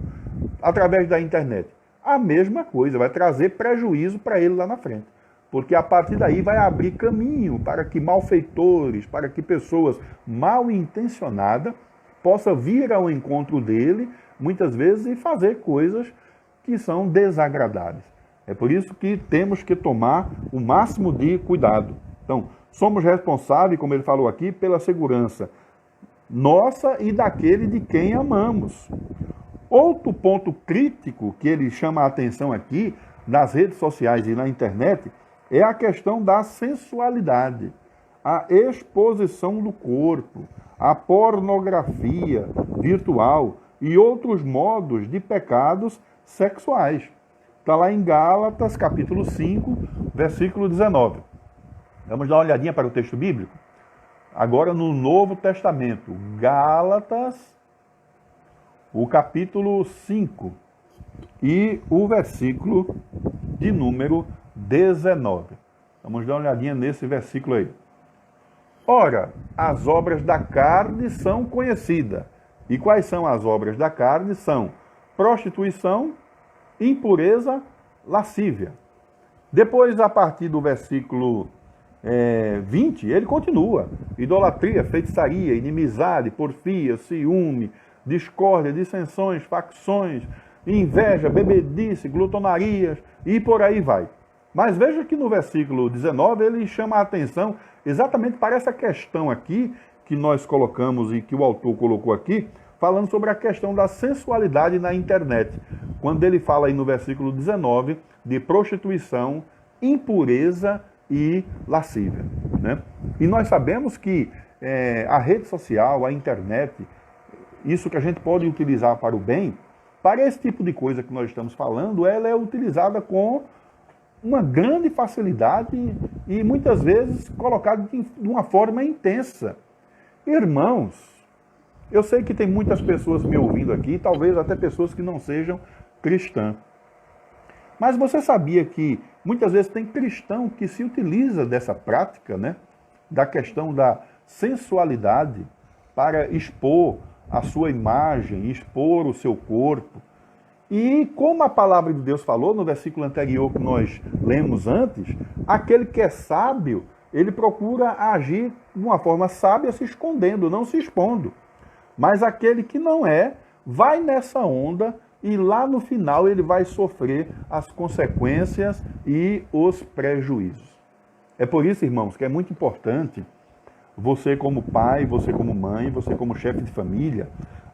através da internet. A mesma coisa, vai trazer prejuízo para ele lá na frente. Porque a partir daí vai abrir caminho para que malfeitores, para que pessoas mal intencionadas possam vir ao encontro dele, muitas vezes, e fazer coisas que são desagradáveis. É por isso que temos que tomar o máximo de cuidado. Então, somos responsáveis, como ele falou aqui, pela segurança nossa e daquele de quem amamos. Outro ponto crítico que ele chama a atenção aqui, nas redes sociais e na internet, é a questão da sensualidade, a exposição do corpo, a pornografia virtual e outros modos de pecados sexuais. Está lá em Gálatas, capítulo 5, versículo 19. Vamos dar uma olhadinha para o texto bíblico? Agora no Novo Testamento, Gálatas, o capítulo 5 e o versículo de número 19. Vamos dar uma olhadinha nesse versículo aí. Ora, as obras da carne são conhecidas. E quais são as obras da carne? São prostituição, impureza, lascívia. Depois, a partir do versículo 20, ele continua. Idolatria, feitiçaria, inimizade, porfia, ciúme, discórdia, dissensões, facções, inveja, bebedice, glutonarias e por aí vai. Mas veja que no versículo 19 ele chama a atenção exatamente para essa questão aqui que nós colocamos e que o autor colocou aqui, falando sobre a questão da sensualidade na internet. Quando ele fala aí no versículo 19 de prostituição, impureza e lascívia, né? E nós sabemos que a rede social, a internet, isso que a gente pode utilizar para o bem, para esse tipo de coisa que nós estamos falando, ela é utilizada com uma grande facilidade e muitas vezes colocada de uma forma intensa. Irmãos, eu sei que tem muitas pessoas me ouvindo aqui, talvez até pessoas que não sejam cristãs. Mas você sabia que muitas vezes tem cristão que se utiliza dessa prática, né, da questão da sensualidade para expor a sua imagem, expor o seu corpo. E como a palavra de Deus falou no versículo anterior que nós lemos antes, aquele que é sábio, ele procura agir de uma forma sábia se escondendo, não se expondo. Mas aquele que não é, vai nessa onda e lá no final ele vai sofrer as consequências e os prejuízos. É por isso, irmãos, que é muito importante você como pai, você como mãe, você como chefe de família,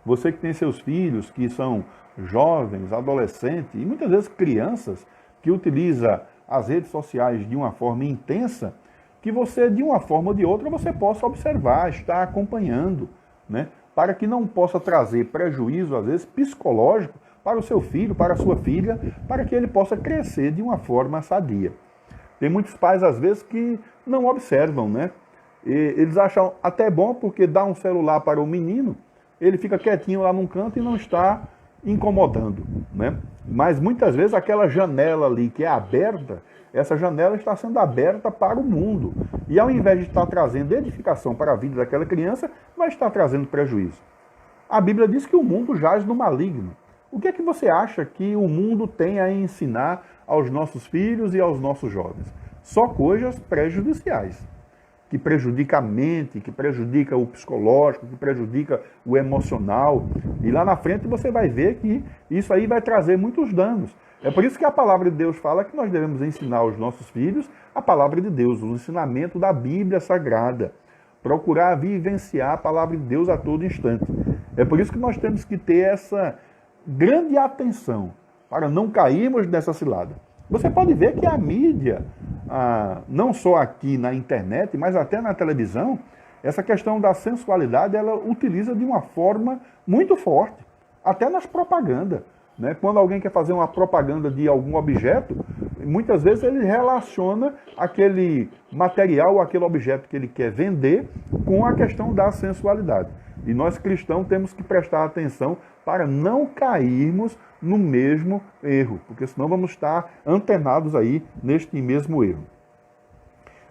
você que tem seus filhos que são jovens, adolescentes e muitas vezes crianças que utiliza as redes sociais de uma forma intensa, que você, de uma forma ou de outra, você possa observar, estar acompanhando, né? Para que não possa trazer prejuízo, às vezes, psicológico para o seu filho, para a sua filha, para que ele possa crescer de uma forma sadia. Tem muitos pais, às vezes, que não observam, né? E eles acham até bom porque dá um celular para o menino, ele fica quietinho lá num canto e não está incomodando, né? Mas muitas vezes aquela janela ali que é aberta, essa janela está sendo aberta para o mundo. E ao invés de estar trazendo edificação para a vida daquela criança, vai estar trazendo prejuízo. A Bíblia diz que o mundo jaz no maligno. O que é que você acha que o mundo tem a ensinar aos nossos filhos e aos nossos jovens? Só coisas prejudiciais, que prejudica a mente, que prejudica o psicológico, que prejudica o emocional. E lá na frente você vai ver que isso aí vai trazer muitos danos. É por isso que a palavra de Deus fala que nós devemos ensinar aos nossos filhos a palavra de Deus, o ensinamento da Bíblia Sagrada. Procurar vivenciar a palavra de Deus a todo instante. É por isso que nós temos que ter essa grande atenção para não cairmos nessa cilada. Você pode ver que a mídia, não só aqui na internet, mas até na televisão, essa questão da sensualidade, ela utiliza de uma forma muito forte, até nas propagandas, né? Quando alguém quer fazer uma propaganda de algum objeto, muitas vezes ele relaciona aquele material, aquele objeto que ele quer vender com a questão da sensualidade. E nós cristãos temos que prestar atenção para não cairmos no mesmo erro, porque senão vamos estar antenados aí neste mesmo erro.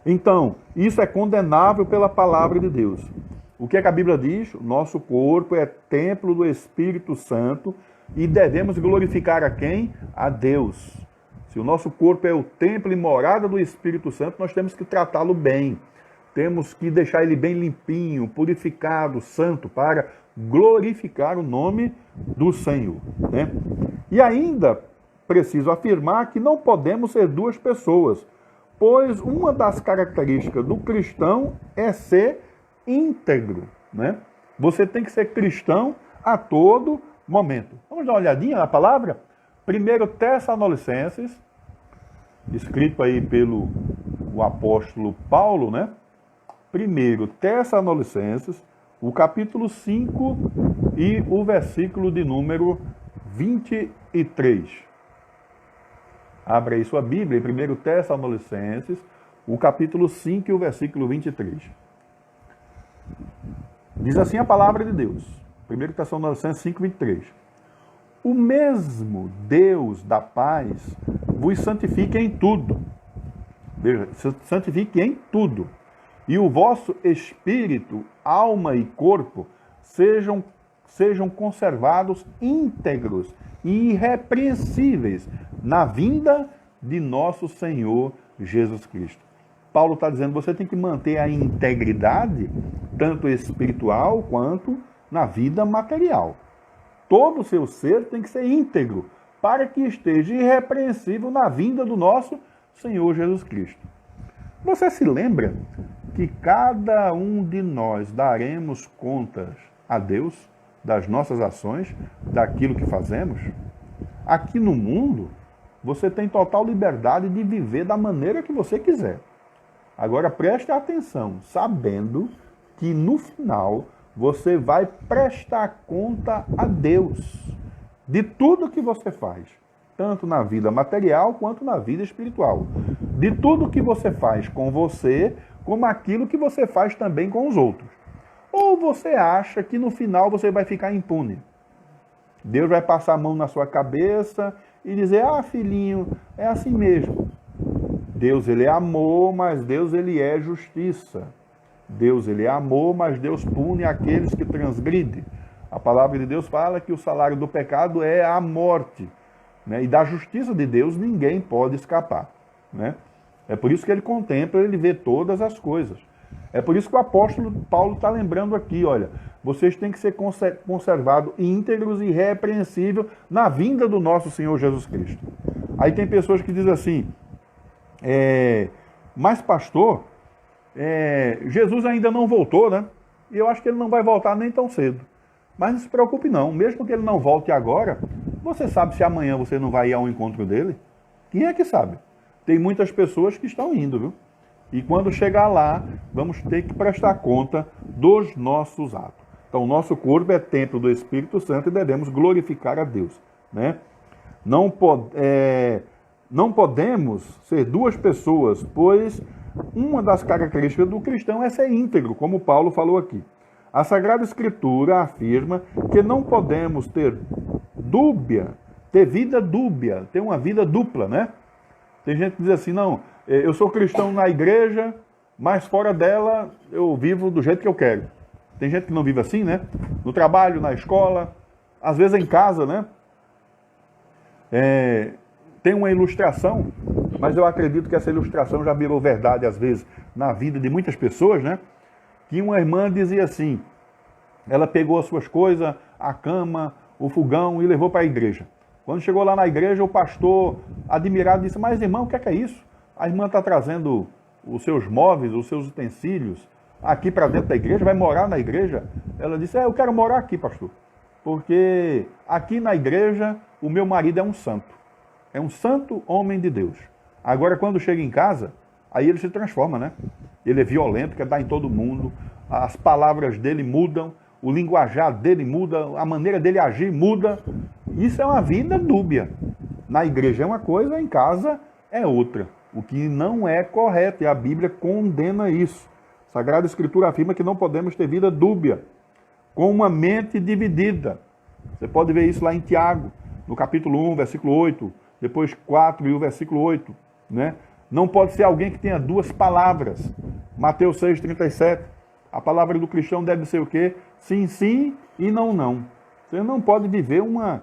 Então, isso é condenável pela palavra de Deus. O que é que a Bíblia diz? O nosso corpo é templo do Espírito Santo e devemos glorificar a quem? A Deus. Se o nosso corpo é o templo e morada do Espírito Santo, nós temos que tratá-lo bem. Temos que deixar ele bem limpinho, purificado, santo, para glorificar o nome do Senhor, né? E ainda preciso afirmar que não podemos ser duas pessoas, pois uma das características do cristão é ser íntegro, né? Você tem que ser cristão a todo momento. Vamos dar uma olhadinha na palavra? 1 Tessalonicenses, escrito aí pelo o apóstolo Paulo, né? 1 Tessalonicenses, o capítulo 5 e o versículo de número 23. Abra aí sua Bíblia, em 1 Tessalonicenses, o capítulo 5 e o versículo 23. Diz assim a palavra de Deus, 1 Tessalonicenses 5, 23. O mesmo Deus da paz vos santifique em tudo. Veja, santifique em tudo. E o vosso espírito, alma e corpo sejam conservados íntegros e irrepreensíveis na vinda de nosso Senhor Jesus Cristo. Paulo está dizendo, você tem que manter a integridade, tanto espiritual quanto na vida material. Todo o seu ser tem que ser íntegro, para que esteja irrepreensível na vinda do nosso Senhor Jesus Cristo. Você se lembra que cada um de nós daremos contas a Deus das nossas ações, daquilo que fazemos? Aqui no mundo, você tem total liberdade de viver da maneira que você quiser. Agora preste atenção, sabendo que no final você vai prestar conta a Deus de tudo que você faz, tanto na vida material quanto na vida espiritual. De tudo que você faz com você, como aquilo que você faz também com os outros. Ou você acha que no final você vai ficar impune? Deus vai passar a mão na sua cabeça e dizer, filhinho, é assim mesmo. Deus, ele é amor, mas Deus, ele é justiça. Deus, ele é amor, mas Deus pune aqueles que transgridem. A palavra de Deus fala que o salário do pecado é a morte, né? E da justiça de Deus ninguém pode escapar, né? É por isso que ele contempla, ele vê todas as coisas. É por isso que o apóstolo Paulo está lembrando aqui, olha, vocês têm que ser conservados íntegros e irrepreensíveis na vinda do nosso Senhor Jesus Cristo. Aí tem pessoas que dizem assim, mas pastor, Jesus ainda não voltou, né? E eu acho que ele não vai voltar nem tão cedo. Mas não se preocupe não, mesmo que ele não volte agora, você sabe se amanhã você não vai ir ao encontro dele? Quem é que sabe? Tem muitas pessoas que estão indo, viu? E quando chegar lá, vamos ter que prestar conta dos nossos atos. Então, o nosso corpo é templo do Espírito Santo e devemos glorificar a Deus, né? Não podemos ser duas pessoas, pois uma das características do cristão é ser íntegro, como Paulo falou aqui. A Sagrada Escritura afirma que não podemos ter vida dúbia, ter uma vida dupla, né? Tem gente que diz assim, não, eu sou cristão na igreja, mas fora dela eu vivo do jeito que eu quero. Tem gente que não vive assim, né? No trabalho, na escola, às vezes em casa, né? Tem uma ilustração, mas eu acredito que essa ilustração já virou verdade às vezes na vida de muitas pessoas, né? Que uma irmã dizia assim, ela pegou as suas coisas, a cama, o fogão e levou para a igreja. Quando chegou lá na igreja, o pastor, admirado, disse, mas irmão, o que é isso? A irmã está trazendo os seus móveis, os seus utensílios aqui para dentro da igreja, vai morar na igreja? Ela disse, eu quero morar aqui, pastor, porque aqui na igreja o meu marido é um santo homem de Deus. Agora, quando chega em casa, aí ele se transforma, né? Ele é violento, quer dar em todo mundo, as palavras dele mudam, o linguajar dele muda, a maneira dele agir muda. Isso é uma vida dúbia. Na igreja é uma coisa, em casa é outra. O que não é correto, e a Bíblia condena isso. A Sagrada Escritura afirma que não podemos ter vida dúbia, com uma mente dividida. Você pode ver isso lá em Tiago, no capítulo 1, versículo 8, depois 4 e o versículo 8, né? Não pode ser alguém que tenha duas palavras. Mateus 6, 37. A palavra do cristão deve ser o quê? Sim, sim e não, não. Você não pode viver uma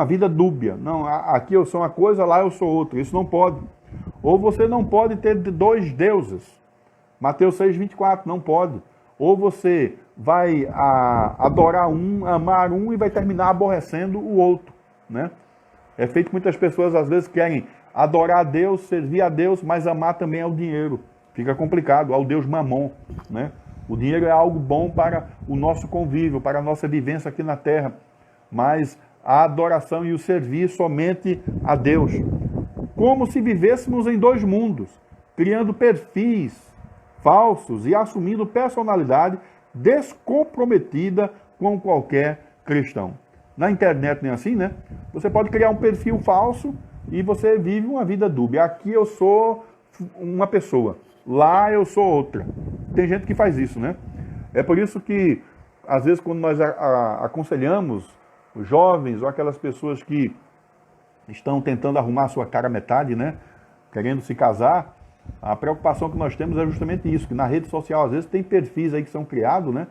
vida dúbia. Não, aqui eu sou uma coisa, lá eu sou outra. Isso não pode. Ou você não pode ter dois deuses. Mateus 6, 24, não pode. Ou você vai adorar um, amar um e vai terminar aborrecendo o outro, né? É feito que muitas pessoas às vezes querem adorar a Deus, servir a Deus, mas amar também ao dinheiro. Fica complicado, ao Deus Mamon, né? O dinheiro é algo bom para o nosso convívio, para a nossa vivência aqui na terra, mas a adoração e o servir somente a Deus. Como se vivêssemos em dois mundos, criando perfis falsos e assumindo personalidade descomprometida com qualquer cristão. Na internet nem assim, né? Você pode criar um perfil falso e você vive uma vida dúbia. Aqui eu sou uma pessoa, lá eu sou outra. Tem gente que faz isso, né? É por isso que, às vezes, quando nós aconselhamos os jovens ou aquelas pessoas que estão tentando arrumar a sua cara metade, né? Querendo se casar, a preocupação que nós temos é justamente isso, que na rede social, às vezes, tem perfis aí que são criados, né?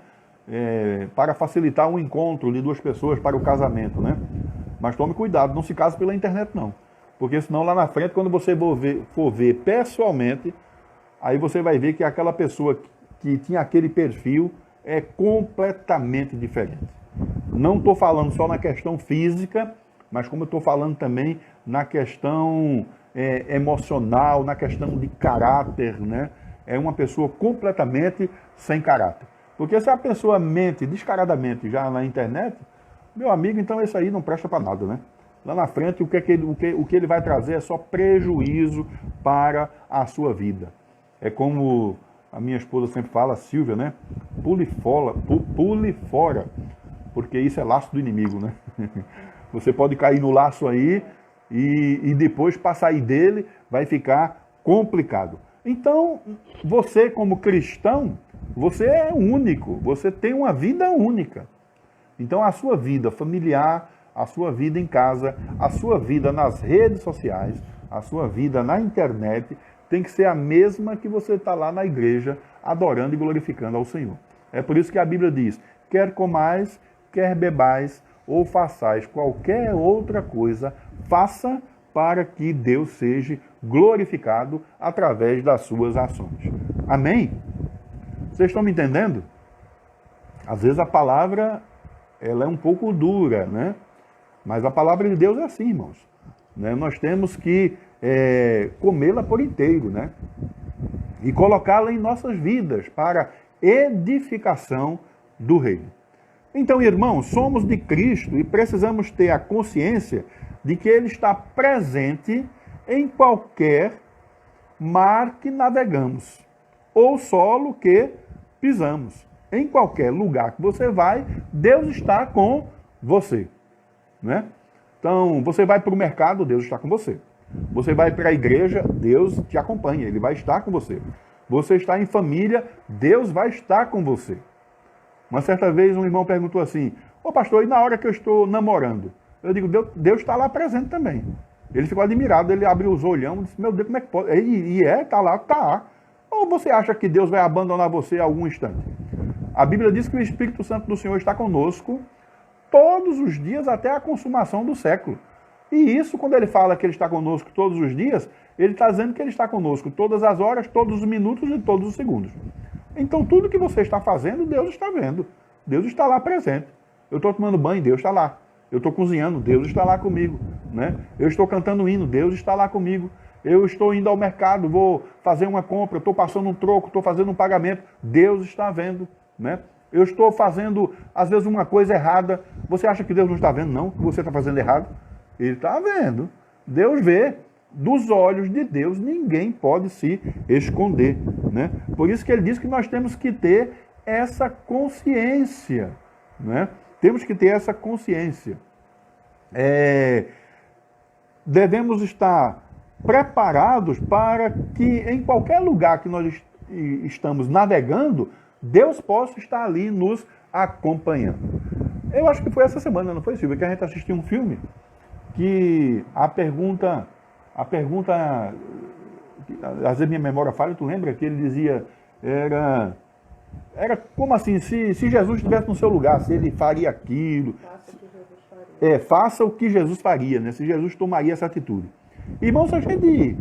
Para facilitar um encontro de duas pessoas para o casamento, né? Mas tome cuidado, não se case pela internet, não. Porque senão lá na frente, quando você for ver pessoalmente, aí você vai ver que aquela pessoa que tinha aquele perfil é completamente diferente. Não estou falando só na questão física, mas como eu estou falando também na questão emocional, na questão de caráter, né? É uma pessoa completamente sem caráter. Porque se a pessoa mente descaradamente já na internet, meu amigo, então esse aí não presta para nada, né? Lá na frente, o que ele vai trazer é só prejuízo para a sua vida. É como a minha esposa sempre fala, Silvia, né? Pule fora, porque isso é laço do inimigo, né? Você pode cair no laço aí e depois, para sair dele, vai ficar complicado. Então, você como cristão, você é único, você tem uma vida única. Então, a sua vida familiar, a sua vida em casa, a sua vida nas redes sociais, a sua vida na internet, tem que ser a mesma que você está lá na igreja, adorando e glorificando ao Senhor. É por isso que a Bíblia diz, quer comais, quer bebais, ou façais qualquer outra coisa, faça para que Deus seja glorificado através das suas ações. Amém? Vocês estão me entendendo? Às vezes a palavra ela é um pouco dura, né? Mas a palavra de Deus é assim, irmãos. Né? Nós temos que comê-la por inteiro, né? E colocá-la em nossas vidas para edificação do reino. Então, irmãos, somos de Cristo e precisamos ter a consciência de que Ele está presente em qualquer mar que navegamos, ou solo que pisamos. Em qualquer lugar que você vai, Deus está com você. Né? Então, você vai para o mercado, Deus está com você. Você vai para a igreja, Deus te acompanha, Ele vai estar com você. Você está em família, Deus vai estar com você. Uma certa vez um irmão perguntou assim, ô pastor, e na hora que eu estou namorando? Eu digo, Deus está lá presente também. Ele ficou admirado, ele abriu os olhão e disse, meu Deus, como é que pode? Está lá, está. Ou você acha que Deus vai abandonar você a algum instante? A Bíblia diz que o Espírito Santo do Senhor está conosco todos os dias até a consumação do século. E isso, quando ele fala que ele está conosco todos os dias, ele está dizendo que ele está conosco todas as horas, todos os minutos e todos os segundos. Então, tudo que você está fazendo, Deus está vendo. Deus está lá presente. Eu estou tomando banho, Deus está lá. Eu estou cozinhando, Deus está lá comigo. Né? Eu estou cantando hino, Deus está lá comigo. Eu estou indo ao mercado, vou fazer uma compra, estou passando um troco, estou fazendo um pagamento, Deus está vendo. Né? Eu estou fazendo, às vezes, uma coisa errada. Você acha que Deus não está vendo, não? Que você está fazendo errado? Ele está vendo. Deus vê. Dos olhos de Deus, ninguém pode se esconder. Né? Por isso que ele diz que nós temos que ter essa consciência. Né? Temos que ter essa consciência. Devemos estar preparados para que em qualquer lugar que nós estamos navegando, Deus possa estar ali nos acompanhando. Eu acho que foi essa semana, não foi, Silvia, que a gente assistiu um filme que a pergunta, às vezes minha memória falha, tu lembra que ele dizia, era como assim, se Jesus estivesse no seu lugar, se ele faria aquilo. Faça o que Jesus faria. Faça o que Jesus faria, né? Se Jesus tomaria essa atitude. Irmão, se a gente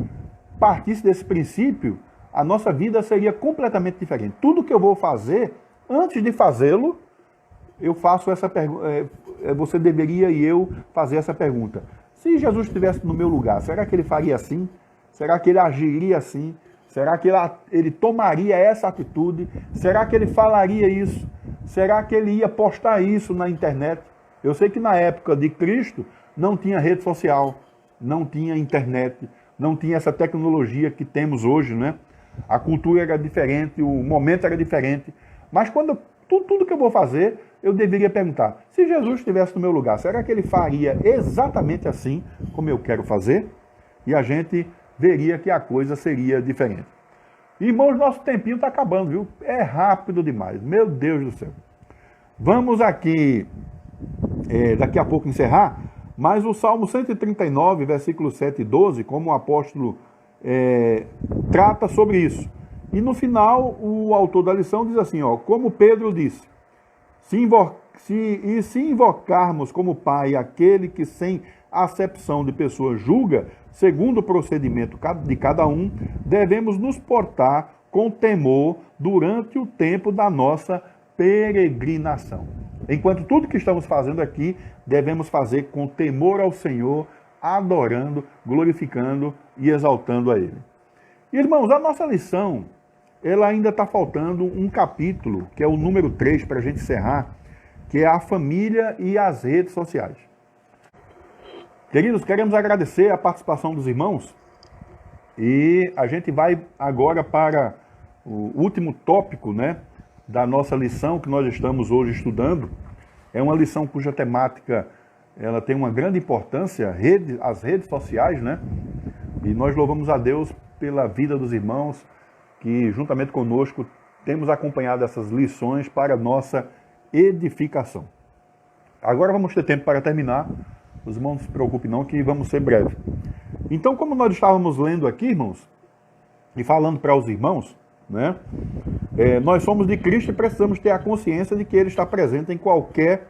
partisse desse princípio, a nossa vida seria completamente diferente. Tudo que eu vou fazer, antes de fazê-lo, eu faço essa pergunta. Você deveria e eu fazer essa pergunta. Se Jesus estivesse no meu lugar, será que ele faria assim? Será que ele agiria assim? Será que ele tomaria essa atitude? Será que ele falaria isso? Será que ele ia postar isso na internet? Eu sei que na época de Cristo não tinha rede social, não tinha internet, não tinha essa tecnologia que temos hoje, né? A cultura era diferente, o momento era diferente. Mas quando tudo que eu vou fazer, eu deveria perguntar, se Jesus estivesse no meu lugar, será que ele faria exatamente assim como eu quero fazer? E a gente veria que a coisa seria diferente. Irmãos, nosso tempinho está acabando, viu? É rápido demais, meu Deus do céu. Vamos aqui, daqui a pouco encerrar, mas o Salmo 139, versículos 7 e 12, como o apóstolo trata sobre isso. E no final, o autor da lição diz assim, ó, como Pedro disse, se invocarmos como Pai aquele que sem acepção de pessoas julga, segundo o procedimento de cada um, devemos nos portar com temor durante o tempo da nossa peregrinação. Enquanto tudo que estamos fazendo aqui, devemos fazer com temor ao Senhor, adorando, glorificando e exaltando a Ele. Irmãos, a nossa lição, ela ainda está faltando um capítulo, que é o número 3, para a gente encerrar, que é a família e as redes sociais. Queridos, queremos agradecer a participação dos irmãos e a gente vai agora para o último tópico, né, da nossa lição que nós estamos hoje estudando. É uma lição cuja temática ela tem uma grande importância, as redes sociais, né? E nós louvamos a Deus pela vida dos irmãos que, juntamente conosco, temos acompanhado essas lições para nossa edificação. Agora vamos ter tempo para terminar. Os irmãos não se preocupem não, que vamos ser breves. Então, como nós estávamos lendo aqui, irmãos, e falando para os irmãos, né? Nós somos de Cristo e precisamos ter a consciência de que Ele está presente em qualquer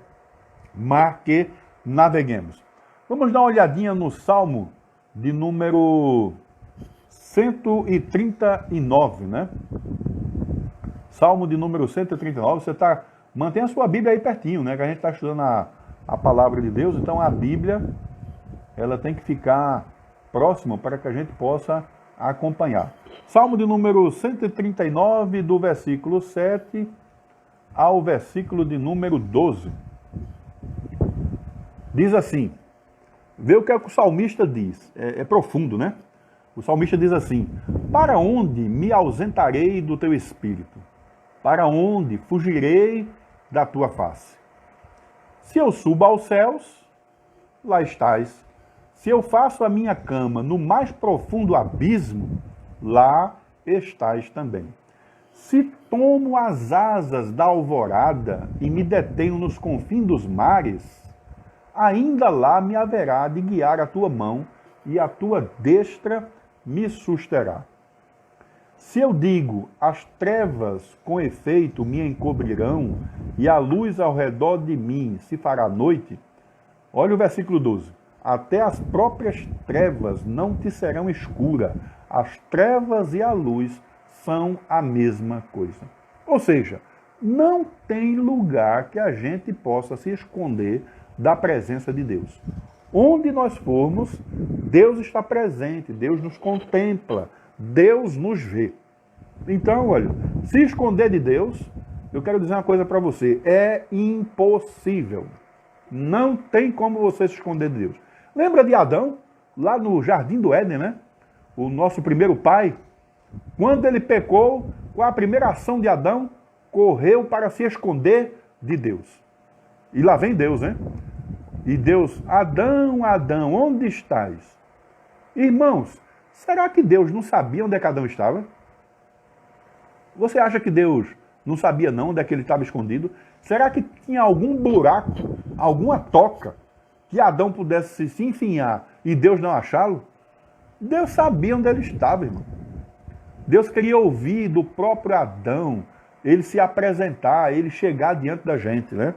mar que naveguemos. Vamos dar uma olhadinha no Salmo de número 139, né? Salmo de número 139, mantenha a sua Bíblia aí pertinho, né? Que a gente está estudando a palavra de Deus, então a Bíblia, ela tem que ficar próxima para que a gente possa acompanhar. Salmo de número 139, do versículo 7 ao versículo de número 12. Diz assim, vê o que o salmista diz, é profundo, né? O salmista diz assim, para onde me ausentarei do teu espírito? Para onde fugirei da tua face? Se eu subo aos céus, lá estás. Se eu faço a minha cama no mais profundo abismo, lá estás também. Se tomo as asas da alvorada e me detenho nos confins dos mares, ainda lá me haverá de guiar a tua mão e a tua destra me susterá. Se eu digo, as trevas com efeito me encobrirão e a luz ao redor de mim se fará noite, olha o versículo 12. Até as próprias trevas não te serão escuras. As trevas e a luz são a mesma coisa. Ou seja, não tem lugar que a gente possa se esconder da presença de Deus. Onde nós formos, Deus está presente, Deus nos contempla, Deus nos vê. Então, olha, se esconder de Deus, eu quero dizer uma coisa para você, é impossível. Não tem como você se esconder de Deus. Lembra de Adão, lá no Jardim do Éden, né? O nosso primeiro pai, quando ele pecou, qual a primeira ação de Adão? Correu para se esconder de Deus. E lá vem Deus, né? E Deus, Adão, Adão, onde estás? Irmãos, será que Deus não sabia onde é que Adão estava? Você acha que Deus não sabia não onde é que ele estava escondido? Será que tinha algum buraco, alguma toca, que Adão pudesse se enfinhar e Deus não achá-lo? Deus sabia onde ele estava, irmão. Deus queria ouvir do próprio Adão, ele se apresentar, ele chegar diante da gente, né?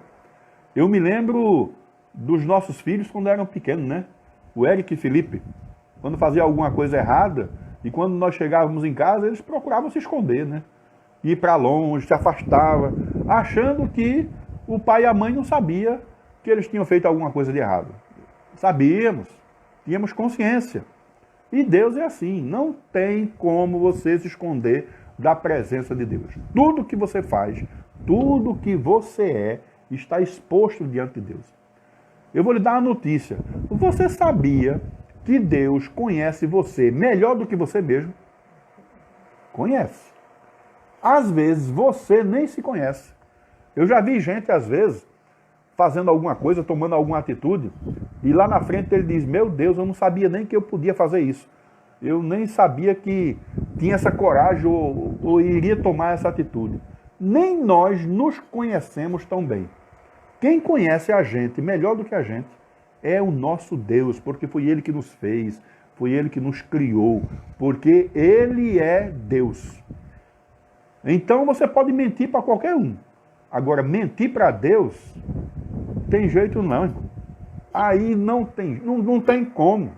Eu me lembro dos nossos filhos quando eram pequenos, né? O Eric e Felipe, quando faziam alguma coisa errada, e quando nós chegávamos em casa, eles procuravam se esconder, né? Ir para longe, se afastava, achando que o pai e a mãe não sabiam que eles tinham feito alguma coisa de errado. Sabíamos, tínhamos consciência. E Deus é assim, não tem como você se esconder da presença de Deus. Tudo que você faz, tudo que você é, está exposto diante de Deus. Eu vou lhe dar uma notícia. Você sabia que Deus conhece você melhor do que você mesmo? Conhece. Às vezes você nem se conhece. Eu já vi gente, às vezes, fazendo alguma coisa, tomando alguma atitude, e lá na frente ele diz, meu Deus, eu não sabia nem que eu podia fazer isso. Eu nem sabia que tinha essa coragem ou iria tomar essa atitude. Nem nós nos conhecemos tão bem. Quem conhece a gente melhor do que a gente é o nosso Deus, porque foi Ele que nos fez, foi Ele que nos criou, porque Ele é Deus. Então você pode mentir para qualquer um. Agora, mentir para Deus, tem jeito não, irmão. Aí não tem como.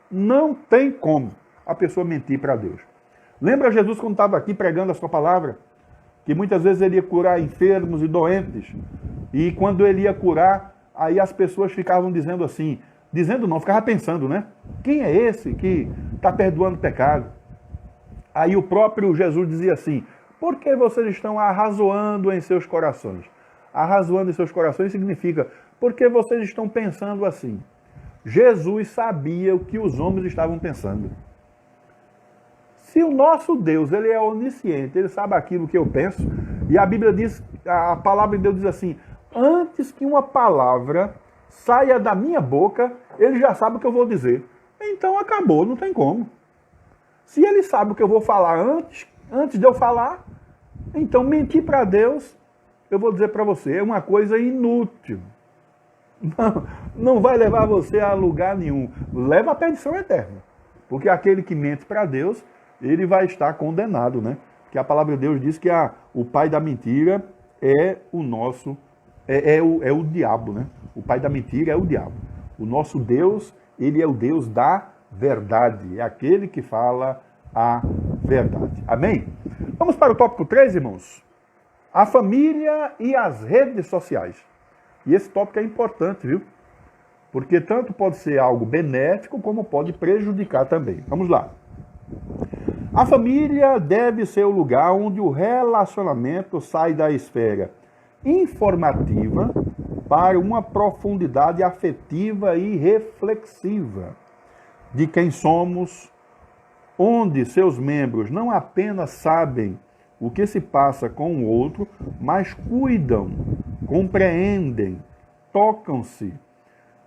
Não tem como a pessoa mentir para Deus. Lembra Jesus quando estava aqui pregando a sua palavra? Que muitas vezes ele ia curar enfermos e doentes. E quando ele ia curar, aí as pessoas ficavam dizendo assim, dizendo não, ficavam pensando, né? Quem é esse que está perdoando pecado? Aí o próprio Jesus dizia assim, por que vocês estão arrazoando em seus corações? Arrazoando em seus corações significa, porque vocês estão pensando assim. Jesus sabia o que os homens estavam pensando. Se o nosso Deus, ele é onisciente, ele sabe aquilo que eu penso, e a Bíblia diz, a palavra de Deus diz assim, antes que uma palavra saia da minha boca, ele já sabe o que eu vou dizer. Então acabou, não tem como. Se ele sabe o que eu vou falar antes de eu falar, então mentir para Deus, eu vou dizer para você, é uma coisa inútil. Não vai levar você a lugar nenhum. Leva à perdição eterna. Porque aquele que mente para Deus, ele vai estar condenado, né? Que a palavra de Deus diz que o pai da mentira é o nosso, é o diabo, né? O pai da mentira é o diabo. O nosso Deus, ele é o Deus da verdade. É aquele que fala a verdade. Amém? Vamos para o tópico 3, irmãos. A família e as redes sociais. E esse tópico é importante, viu? Porque tanto pode ser algo benéfico, como pode prejudicar também. Vamos lá. A família deve ser o lugar onde o relacionamento sai da esfera informativa para uma profundidade afetiva e reflexiva de quem somos, onde seus membros não apenas sabem o que se passa com o outro, mas cuidam, compreendem, tocam-se,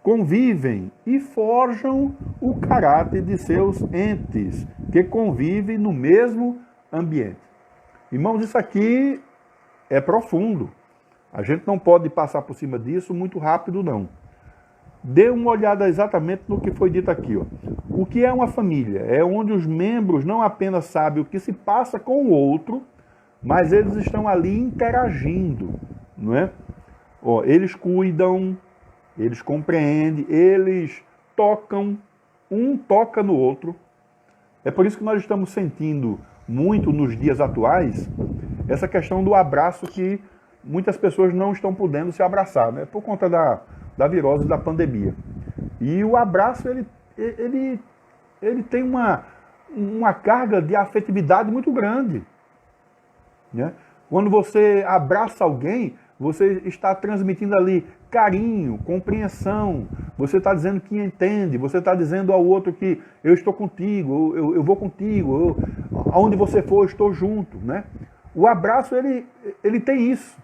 convivem e forjam o caráter de seus entes, que convivem no mesmo ambiente. Irmãos, isso aqui é profundo. A gente não pode passar por cima disso muito rápido, não. Dê uma olhada exatamente no que foi dito aqui. Ó. O que é uma família? É onde os membros não apenas sabem o que se passa com o outro, mas eles estão ali interagindo, não é? Ó, eles cuidam, eles compreendem, eles tocam, um toca no outro. É por isso que nós estamos sentindo muito nos dias atuais essa questão do abraço que muitas pessoas não estão podendo se abraçar, né? Por conta da virose da pandemia. E o abraço, ele tem uma carga de afetividade muito grande. Né? Quando você abraça alguém, você está transmitindo ali carinho, compreensão, você está dizendo que entende, você está dizendo ao outro que eu estou contigo, eu vou contigo, aonde você for, eu estou junto. Né? O abraço, ele tem isso.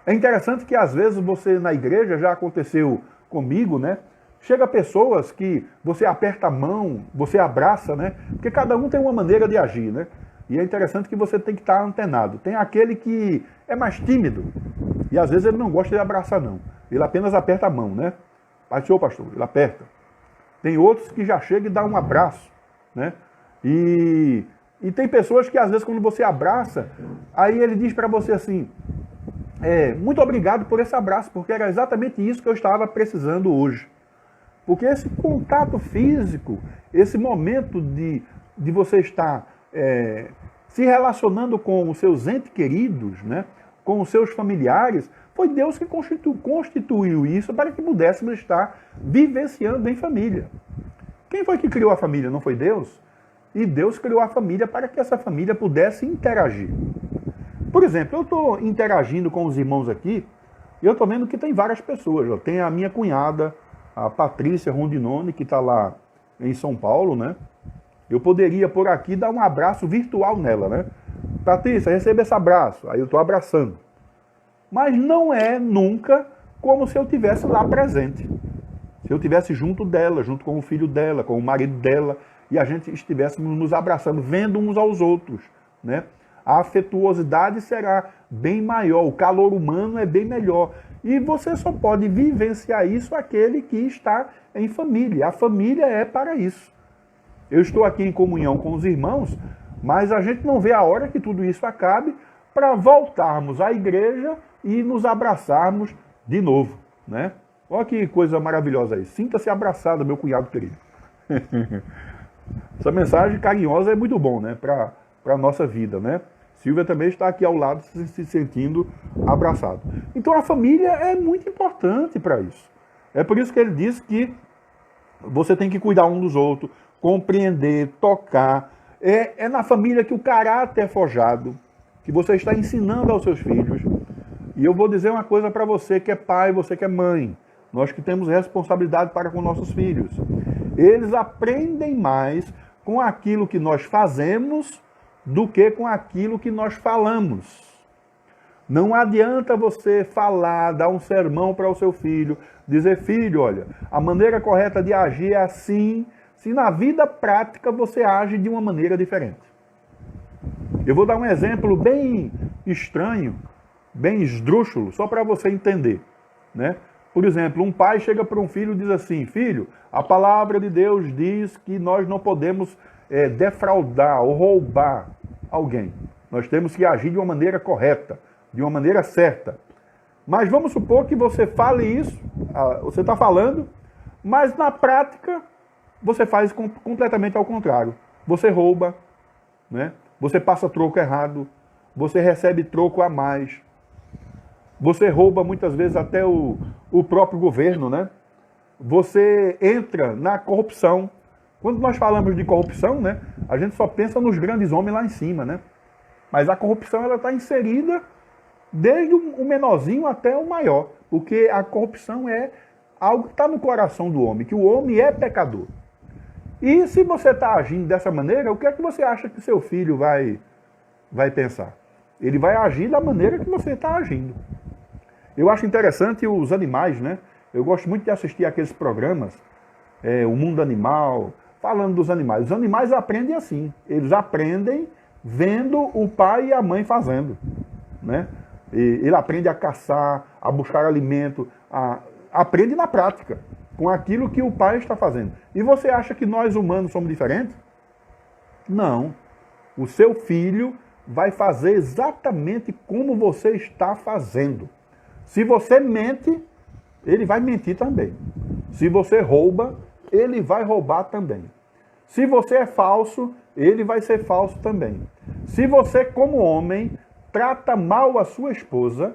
É interessante que às vezes você na igreja, já aconteceu comigo, né? Chega pessoas que você aperta a mão, você abraça, né? Porque cada um tem uma maneira de agir, né? E é interessante que você tem que estar antenado. Tem aquele que é mais tímido e às vezes ele não gosta de abraçar, não. Ele apenas aperta a mão, né? Pastor, ele aperta. Tem outros que já chegam e dão um abraço, né? E tem pessoas que às vezes quando você abraça, aí ele diz para você assim, muito obrigado por esse abraço, porque era exatamente isso que eu estava precisando hoje. Porque esse contato físico, esse momento de você estar se relacionando com os seus entes queridos, né, com os seus familiares, Foi Deus que constituiu isso para que pudéssemos estar vivenciando em família. Quem foi que criou a família? Não foi Deus? E Deus criou a família para que essa família pudesse interagir. Por exemplo, eu estou interagindo com os irmãos aqui e eu estou vendo que tem várias pessoas. Tem a minha cunhada, a Patrícia Rondinone, que está lá em São Paulo, né? Eu poderia, por aqui, dar um abraço virtual nela, né? Patrícia, receba esse abraço. Aí eu estou abraçando. Mas não é nunca como se eu estivesse lá presente. Se eu estivesse junto dela, junto com o filho dela, com o marido dela, e a gente estivéssemos nos abraçando, vendo uns aos outros, né? A afetuosidade será bem maior, o calor humano é bem melhor. E você só pode vivenciar isso aquele que está em família. A família é para isso. Eu estou aqui em comunhão com os irmãos, mas a gente não vê a hora que tudo isso acabe para voltarmos à igreja e nos abraçarmos de novo, né? Olha que coisa maravilhosa aí. Sinta-se abraçado, meu cunhado querido. Essa mensagem carinhosa é muito bom, né? Para a nossa vida, né? Silvia também está aqui ao lado se sentindo abraçado. Então a família é muito importante para isso. É por isso que ele diz que você tem que cuidar um dos outros, compreender, tocar. É na família que o caráter é forjado, que você está ensinando aos seus filhos. E eu vou dizer uma coisa para você que é pai, você que é mãe. Nós que temos responsabilidade para com nossos filhos. Eles aprendem mais com aquilo que nós fazemos do que com aquilo que nós falamos. Não adianta você falar, dar um sermão para o seu filho, dizer, filho, olha, a maneira correta de agir é assim, se na vida prática você age de uma maneira diferente. Eu vou dar um exemplo bem estranho, bem esdrúxulo, só para você entender, né? Por exemplo, um pai chega para um filho e diz assim, filho, a palavra de Deus diz que nós não podemos defraudar ou roubar alguém. Nós temos que agir de uma maneira correta, de uma maneira certa. Mas vamos supor que você fale isso, você está falando, mas na prática você faz completamente ao contrário. Você rouba, né? Você passa troco errado, você recebe troco a mais. Você rouba muitas vezes até o próprio governo, né? Você entra na corrupção. Quando nós falamos de corrupção, né, a gente só pensa nos grandes homens lá em cima, né? Mas a corrupção ela está inserida desde o menorzinho até o maior, porque a corrupção é algo que está no coração do homem, que o homem é pecador. E se você está agindo dessa maneira, o que é que você acha que seu filho vai pensar? Ele vai agir da maneira que você está agindo. Eu acho interessante os animais, né? Eu gosto muito de assistir aqueles programas, o Mundo Animal, falando dos animais. Os animais aprendem assim, eles aprendem vendo o pai e a mãe fazendo, né? Ele aprende a caçar, a buscar alimento, aprende na prática, com aquilo que o pai está fazendo. E você acha que nós humanos somos diferentes? Não. O seu filho vai fazer exatamente como você está fazendo. Se você mente, ele vai mentir também. Se você rouba, ele vai roubar também. Se você é falso, ele vai ser falso também. Se você, como homem, trata mal a sua esposa,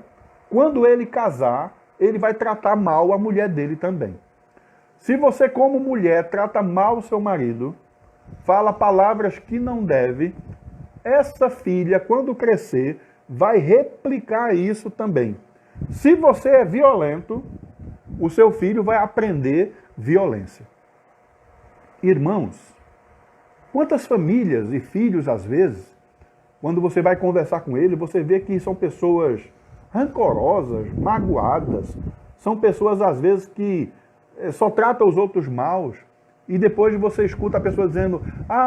quando ele casar, ele vai tratar mal a mulher dele também. Se você, como mulher, trata mal o seu marido, fala palavras que não deve, essa filha, quando crescer, vai replicar isso também. Se você é violento, o seu filho vai aprender violência. Irmãos, quantas famílias e filhos, às vezes, quando você vai conversar com ele, você vê que são pessoas rancorosas, magoadas, são pessoas, às vezes, que só tratam os outros maus, e depois você escuta a pessoa dizendo,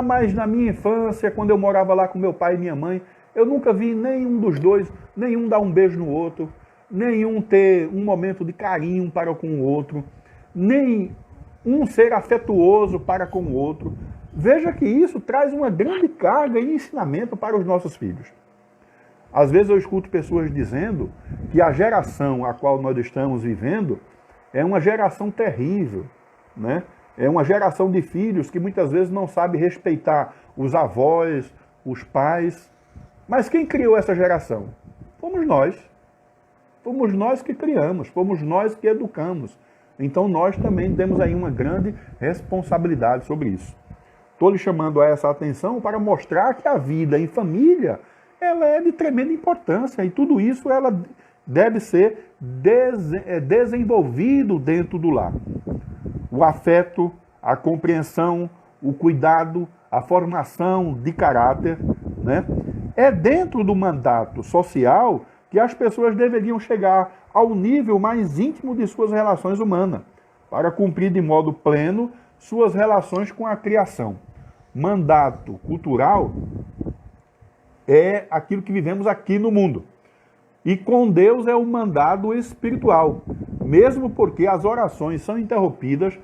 mas na minha infância, quando eu morava lá com meu pai e minha mãe, eu nunca vi nenhum dos dois, nenhum dar um beijo no outro, nenhum ter um momento de carinho para com o outro, nem um ser afetuoso para com o outro. Veja que isso traz uma grande carga e ensinamento para os nossos filhos. Às vezes eu escuto pessoas dizendo que a geração a qual nós estamos vivendo é uma geração terrível, né? É uma geração de filhos que muitas vezes não sabe respeitar os avós, os pais. Mas quem criou essa geração? Fomos nós. Fomos nós que criamos, fomos nós que educamos. Então nós também temos aí uma grande responsabilidade sobre isso. Estou lhe chamando a essa atenção para mostrar que a vida em família, ela é de tremenda importância e tudo isso ela deve ser desenvolvido dentro do lar. O afeto, a compreensão, o cuidado, a formação de caráter, né? É dentro do mandato social que as pessoas deveriam chegar ao nível mais íntimo de suas relações humanas, para cumprir de modo pleno suas relações com a criação. Mandato cultural é aquilo que vivemos aqui no mundo. E com Deus é o mandado espiritual, mesmo porque as orações são interrompidas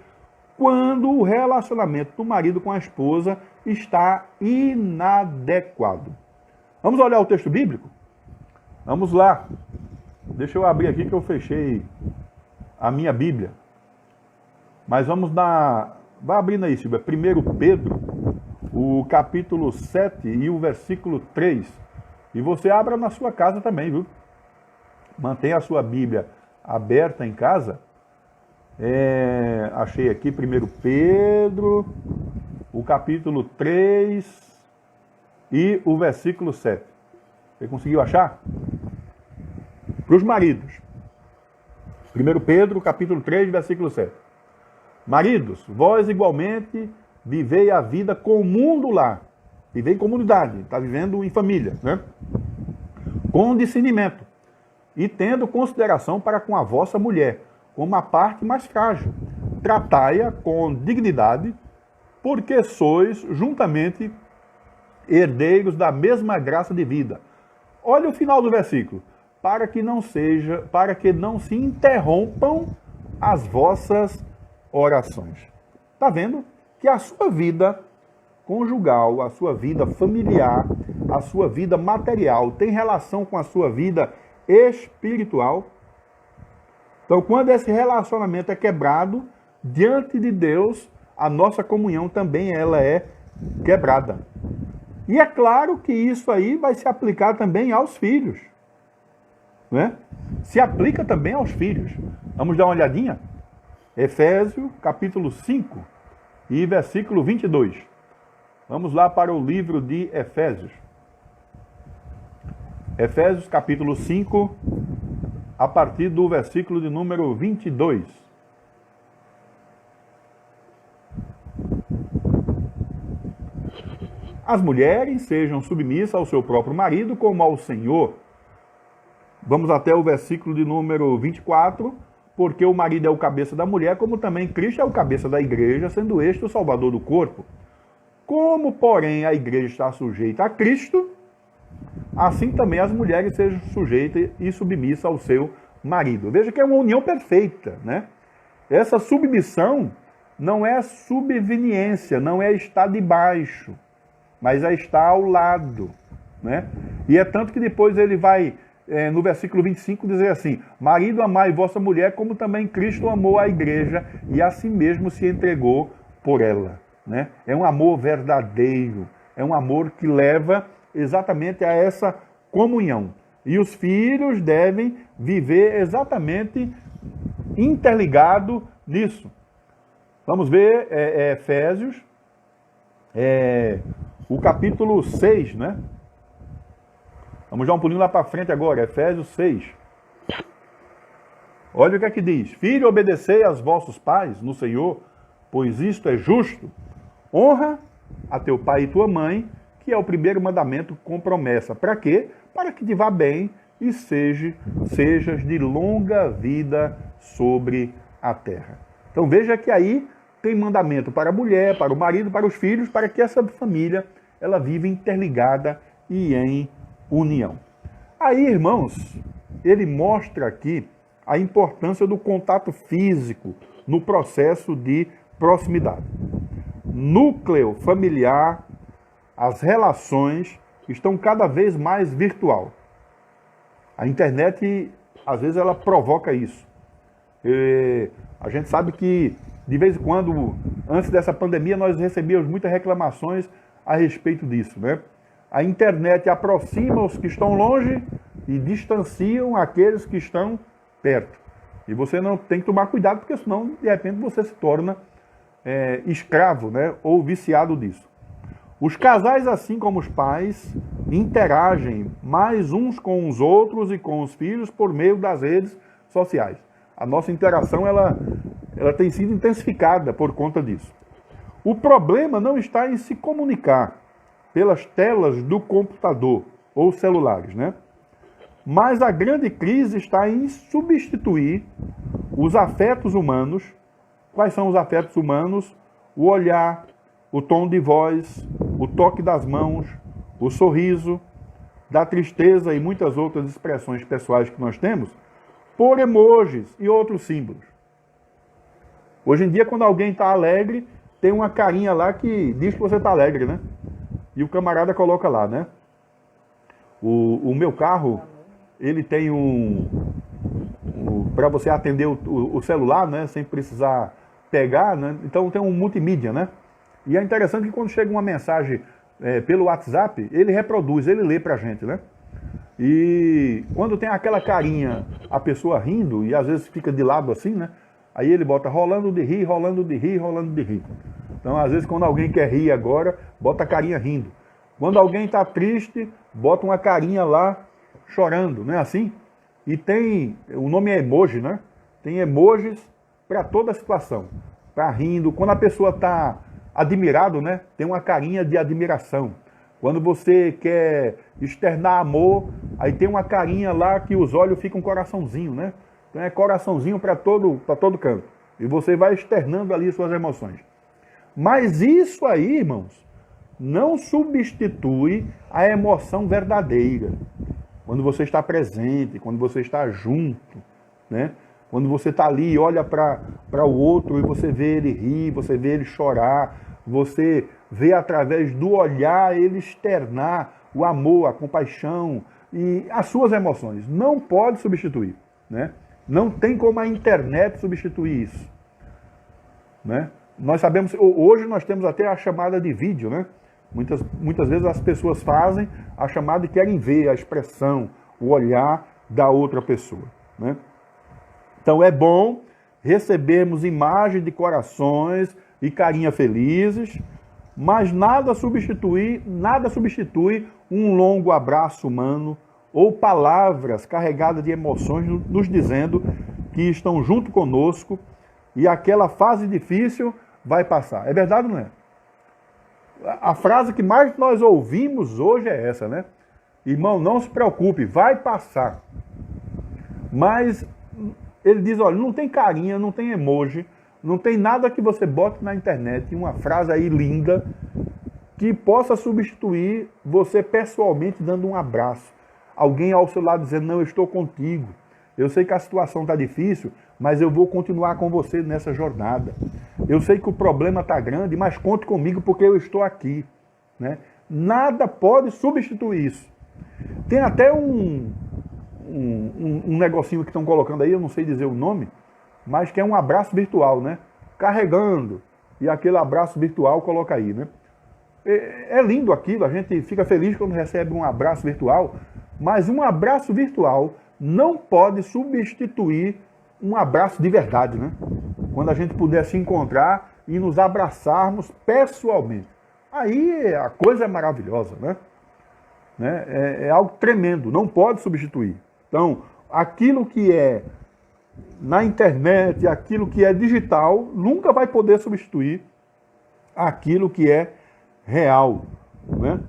quando o relacionamento do marido com a esposa está inadequado. Vamos olhar o texto bíblico? Vamos lá. Deixa eu abrir aqui que eu fechei a minha Bíblia. Mas vamos dar... Vai abrindo aí, Silvia. 1 Pedro, o capítulo 7 e o versículo 3. E você abra na sua casa também, viu? Mantenha a sua Bíblia aberta em casa. Achei aqui 1 Pedro, o capítulo 3 e o versículo 7. Você conseguiu achar? Para os maridos. 1 Pedro, capítulo 3, versículo 7. Maridos, vós igualmente vivei a vida comum do lar. Vivei em comunidade, está vivendo em família, né? Com discernimento e tendo consideração para com a vossa mulher, como a parte mais frágil. Tratai-a com dignidade, porque sois juntamente herdeiros da mesma graça de vida. Olha o final do versículo. Para que não se interrompam as vossas orações. Está vendo? Que a sua vida conjugal, a sua vida familiar, a sua vida material tem relação com a sua vida espiritual. Então, quando esse relacionamento é quebrado, diante de Deus, a nossa comunhão também ela é quebrada. E é claro que isso aí vai se aplicar também aos filhos. Né? Se aplica também aos filhos. Vamos dar uma olhadinha? Efésios, capítulo 5 e versículo 22. Vamos lá para o livro de Efésios. Efésios, capítulo 5, a partir do versículo de número 22. As mulheres sejam submissas ao seu próprio marido como ao Senhor. Vamos até o versículo de número 24, porque o marido é o cabeça da mulher, como também Cristo é o cabeça da igreja, sendo este o salvador do corpo. Como, porém, a igreja está sujeita a Cristo, assim também as mulheres sejam sujeitas e submissas ao seu marido. Veja que é uma união perfeita, né? Essa submissão não é subveniência, não é estar debaixo, mas é estar ao lado, né? E é tanto que depois ele vai, no versículo 25, dizer assim: marido, amai vossa mulher, como também Cristo amou a igreja e a si mesmo se entregou por ela. Né? É um amor verdadeiro, é um amor que leva exatamente a essa comunhão. E os filhos devem viver exatamente interligado nisso. Vamos ver Efésios, o capítulo 6, né? Vamos dar um pulinho lá para frente agora, Efésios 6. Olha o que é que diz: filho, obedecei aos vossos pais no Senhor, pois isto é justo. Honra a teu pai e tua mãe, que é o primeiro mandamento com promessa. Para quê? Para que te vá bem e sejas de longa vida sobre a terra. Então veja que aí tem mandamento para a mulher, para o marido, para os filhos, para que essa família ela viva interligada e em união. Aí, irmãos, ele mostra aqui a importância do contato físico no processo de proximidade. Núcleo familiar, as relações estão cada vez mais virtual. A internet, às vezes, ela provoca isso. A gente sabe que, de vez em quando, antes dessa pandemia, nós recebíamos muitas reclamações a respeito disso, né? A internet aproxima os que estão longe, e distanciam aqueles que estão perto. E você não tem que tomar cuidado, porque senão, de repente, você se torna escravo, né, ou viciado disso. Os casais, assim como os pais, interagem mais uns com os outros e com os filhos por meio das redes sociais. A nossa interação ela tem sido intensificada por conta disso. O problema não está em se comunicar pelas telas do computador ou celulares, né? Mas a grande crise está em substituir os afetos humanos. Quais são os afetos humanos? O olhar, o tom de voz, o toque das mãos, o sorriso, da tristeza e muitas outras expressões pessoais que nós temos, por emojis e outros símbolos. Hoje em dia, quando alguém está alegre, tem uma carinha lá que diz que você está alegre, né? E o camarada coloca lá, né? O meu carro, ele tem para você atender o celular, né? Sem precisar pegar, né? Então tem um multimídia, né? E é interessante que quando chega uma mensagem pelo WhatsApp, ele reproduz, ele lê pra gente, né? E quando tem aquela carinha, a pessoa rindo, e às vezes fica de lado assim, né? Aí ele bota rolando de rir, rolando de rir, rolando de rir. Então, às vezes, quando alguém quer rir agora, bota a carinha rindo. Quando alguém está triste, bota uma carinha lá chorando, não é assim? E tem, o nome é emoji, né? Tem emojis para toda a situação. Para rindo, quando a pessoa está admirado, né? Tem uma carinha de admiração. Quando você quer externar amor, aí tem uma carinha lá que os olhos ficam um coraçãozinho, né? Então é coraçãozinho para todo canto. E você vai externando ali suas emoções. Mas isso aí, irmãos, não substitui a emoção verdadeira. Quando você está presente, quando você está junto, né? Quando você está ali e olha para o outro e você vê ele rir, você vê ele chorar, você vê através do olhar ele externar o amor, a compaixão e as suas emoções. Não pode substituir, né? Não tem como a internet substituir isso, né? Nós sabemos, hoje nós temos até a chamada de vídeo, né? Muitas vezes as pessoas fazem a chamada e querem ver a expressão, o olhar da outra pessoa, né? Então é bom recebermos imagens de corações e carinha felizes, mas nada substitui um longo abraço humano ou palavras carregadas de emoções nos dizendo que estão junto conosco e aquela fase difícil vai passar. É verdade ou não é? A frase que mais nós ouvimos hoje é essa, né? Irmão, não se preocupe, vai passar. Mas ele diz, olha, não tem carinha, não tem emoji, não tem nada que você bote na internet, uma frase aí linda, que possa substituir você pessoalmente dando um abraço. Alguém ao seu lado dizendo, não, eu estou contigo. Eu sei que a situação está difícil, mas eu vou continuar com você nessa jornada. Eu sei que o problema está grande, mas conte comigo porque eu estou aqui, né? Nada pode substituir isso. Tem até um negocinho que estão colocando aí, eu não sei dizer o nome, mas que é um abraço virtual, né? Carregando, e aquele abraço virtual coloca aí, né? É lindo aquilo, a gente fica feliz quando recebe um abraço virtual, mas um abraço virtual não pode substituir um abraço de verdade, né? Quando a gente puder se encontrar e nos abraçarmos pessoalmente. Aí a coisa é maravilhosa, né? É algo tremendo, não pode substituir. Então, aquilo que é na internet, aquilo que é digital, nunca vai poder substituir aquilo que é real, né?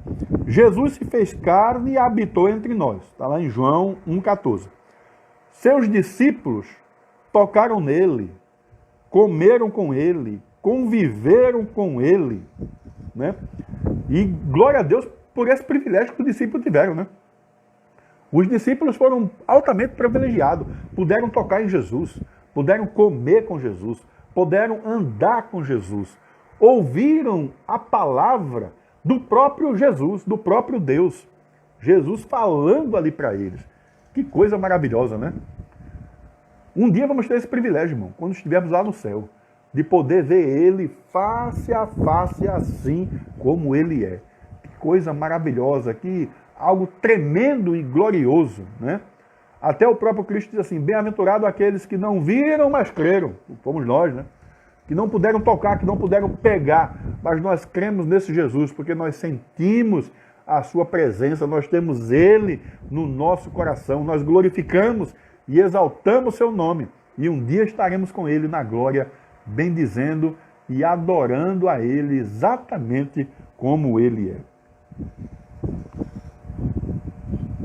Jesus se fez carne e habitou entre nós. Está lá em João 1,14. Seus discípulos tocaram nele, comeram com ele, conviveram com ele, né? E glória a Deus por esse privilégio que os discípulos tiveram, né? Os discípulos foram altamente privilegiados, puderam tocar em Jesus, puderam comer com Jesus, puderam andar com Jesus, ouviram a palavra do próprio Jesus, do próprio Deus. Jesus falando ali para eles. Que coisa maravilhosa, né? Um dia vamos ter esse privilégio, irmão, quando estivermos lá no céu, de poder ver ele face a face assim como ele é. Que coisa maravilhosa, que algo tremendo e glorioso, né? Até o próprio Cristo diz assim, bem-aventurado aqueles que não viram, mas creram. Fomos nós, né? Que não puderam tocar, que não puderam pegar, mas nós cremos nesse Jesus, porque nós sentimos a sua presença, nós temos Ele no nosso coração, nós glorificamos e exaltamos seu nome. E um dia estaremos com Ele na glória, bendizendo e adorando a Ele exatamente como Ele é.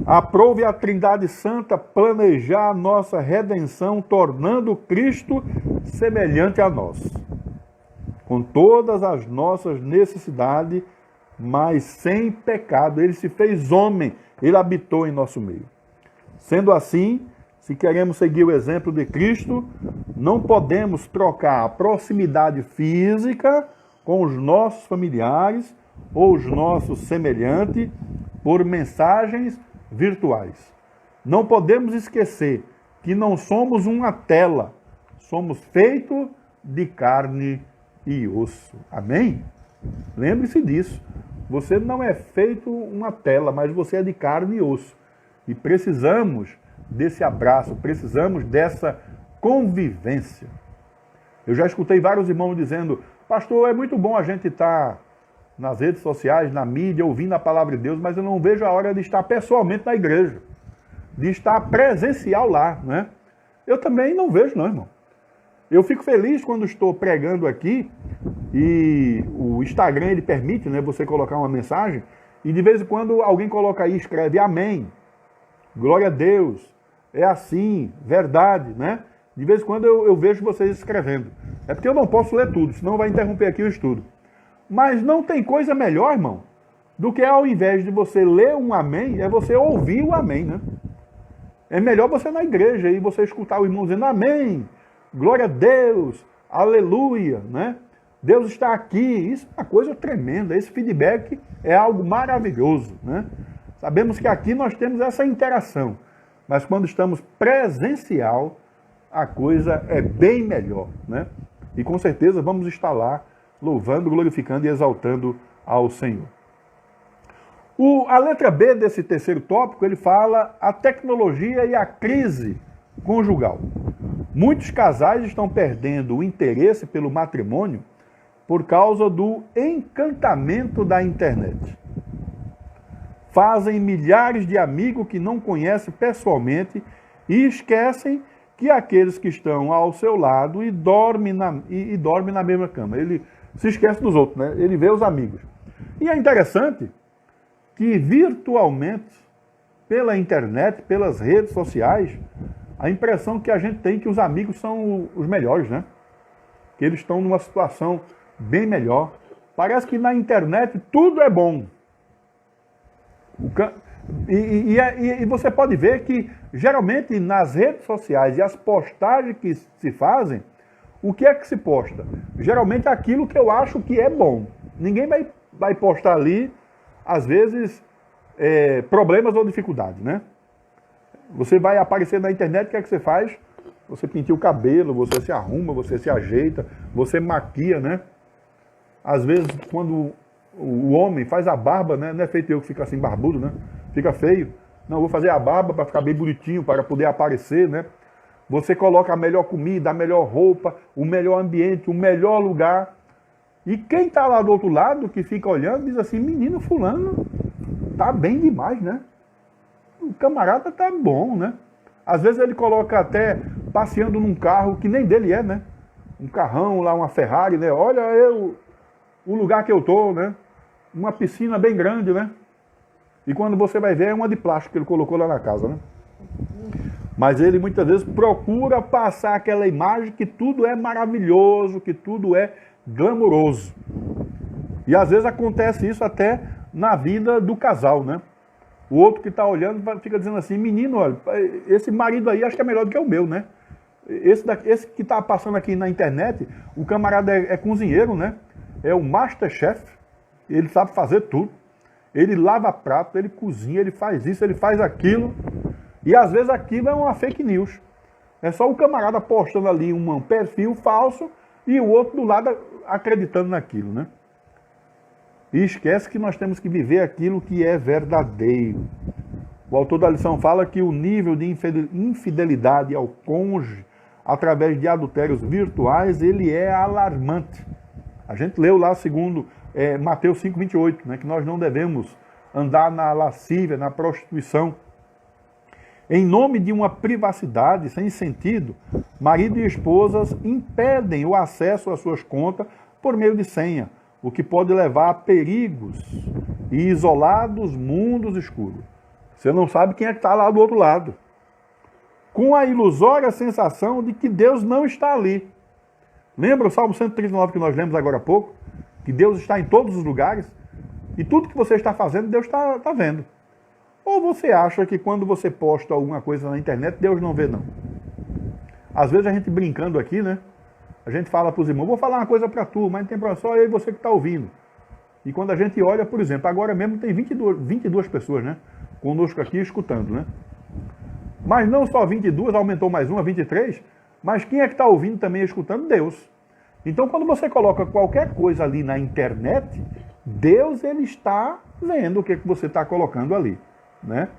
Aprove a Trindade Santa planejar a nossa redenção, tornando Cristo semelhante a nós, com todas as nossas necessidades, mas sem pecado. Ele se fez homem, ele habitou em nosso meio. Sendo assim, se queremos seguir o exemplo de Cristo, não podemos trocar a proximidade física com os nossos familiares ou os nossos semelhantes por mensagens virtuais. Não podemos esquecer que não somos uma tela, somos feitos de carne e osso. Amém? Lembre-se disso. Você não é feito uma tela, mas você é de carne e osso. E precisamos desse abraço, precisamos dessa convivência. Eu já escutei vários irmãos dizendo, pastor, é muito bom a gente estar nas redes sociais, na mídia, ouvindo a palavra de Deus, mas eu não vejo a hora de estar pessoalmente na igreja, de estar presencial lá, né? Eu também não vejo não, irmão. Eu fico feliz quando estou pregando aqui e o Instagram ele permite, né, você colocar uma mensagem e de vez em quando alguém coloca aí, escreve amém, glória a Deus, é assim, verdade, né? De vez em quando eu vejo vocês escrevendo. É porque eu não posso ler tudo, senão vai interromper aqui o estudo. Mas não tem coisa melhor, irmão, do que ao invés de você ler um amém, é você ouvir o amém, né? É melhor você ir na igreja e você escutar o irmão dizendo amém, glória a Deus, aleluia, né? Deus está aqui. Isso é uma coisa tremenda. Esse feedback é algo maravilhoso, né? Sabemos que aqui nós temos essa interação, mas quando estamos presencial, a coisa é bem melhor, né? E com certeza vamos estar lá louvando, glorificando e exaltando ao Senhor. A letra B desse terceiro tópico, ele fala a tecnologia e a crise conjugal. Muitos casais estão perdendo o interesse pelo matrimônio por causa do encantamento da internet. Fazem milhares de amigos que não conhecem pessoalmente e esquecem que aqueles que estão ao seu lado e dormem na mesma cama. Ele se esquece dos outros, né? Ele vê os amigos. E é interessante que virtualmente, pela internet, pelas redes sociais, a impressão que a gente tem é que os amigos são os melhores, né? Que eles estão numa situação bem melhor. Parece que na internet tudo é bom. E você pode ver que, geralmente, nas redes sociais e as postagens que se fazem, o que é que se posta? Geralmente aquilo que eu acho que é bom. Ninguém vai postar ali, às vezes, problemas ou dificuldades, né? Você vai aparecer na internet, o que é que você faz? Você pinta o cabelo, você se arruma, você se ajeita, você maquia, né? Às vezes, quando o homem faz a barba, né? Não é feito eu que fico assim barbudo, né? Fica feio. Não, eu vou fazer a barba para ficar bem bonitinho, para poder aparecer, né? Você coloca a melhor comida, a melhor roupa, o melhor ambiente, o melhor lugar. E quem está lá do outro lado, que fica olhando, diz assim, menino fulano, tá bem demais, né? O camarada tá bom, né? Às vezes ele coloca até passeando num carro que nem dele é, né? Um carrão lá, uma Ferrari, né? Olha o lugar que eu tô, né? Uma piscina bem grande, né? E quando você vai ver, é uma de plástico que ele colocou lá na casa, né? Mas ele muitas vezes procura passar aquela imagem que tudo é maravilhoso, que tudo é glamouroso. E às vezes acontece isso até na vida do casal, né? O outro que está olhando fica dizendo assim, menino, olha, esse marido aí acho que é melhor do que o meu, né? Esse que está passando aqui na internet, o camarada é cozinheiro, né? É o Masterchef, ele sabe fazer tudo. Ele lava prato, ele cozinha, ele faz isso, ele faz aquilo. E às vezes aquilo é uma fake news. É só o camarada postando ali um perfil falso e o outro do lado acreditando naquilo, né? e esquece que nós temos que viver aquilo que é verdadeiro. O autor da lição fala que o nível de infidelidade ao cônjuge através de adultérios virtuais, ele é alarmante. A gente leu lá segundo Mateus 5,28, né, que nós não devemos andar na lascívia, na prostituição. Em nome de uma privacidade sem sentido, marido e esposas impedem o acesso às suas contas por meio de senha, o que pode levar a perigos e isolados mundos escuros. Você não sabe quem é que está lá do outro lado. Com a ilusória sensação de que Deus não está ali. Lembra o Salmo 139 que nós lemos agora há pouco? Que Deus está em todos os lugares? E tudo que você está fazendo, Deus está vendo. Ou você acha que quando você posta alguma coisa na internet, Deus não vê, não? Às vezes a gente brincando aqui, né? A gente fala para os irmãos, vou falar uma coisa para tu, mas não tem problema, só eu e você que está ouvindo. E quando a gente olha, por exemplo, agora mesmo tem 22 pessoas, né? Conosco aqui escutando, né? Mas não só 22, aumentou mais uma, 23, mas quem é que está ouvindo também e escutando? Deus. Então, quando você coloca qualquer coisa ali na internet, Deus ele está vendo o que você está colocando ali, né?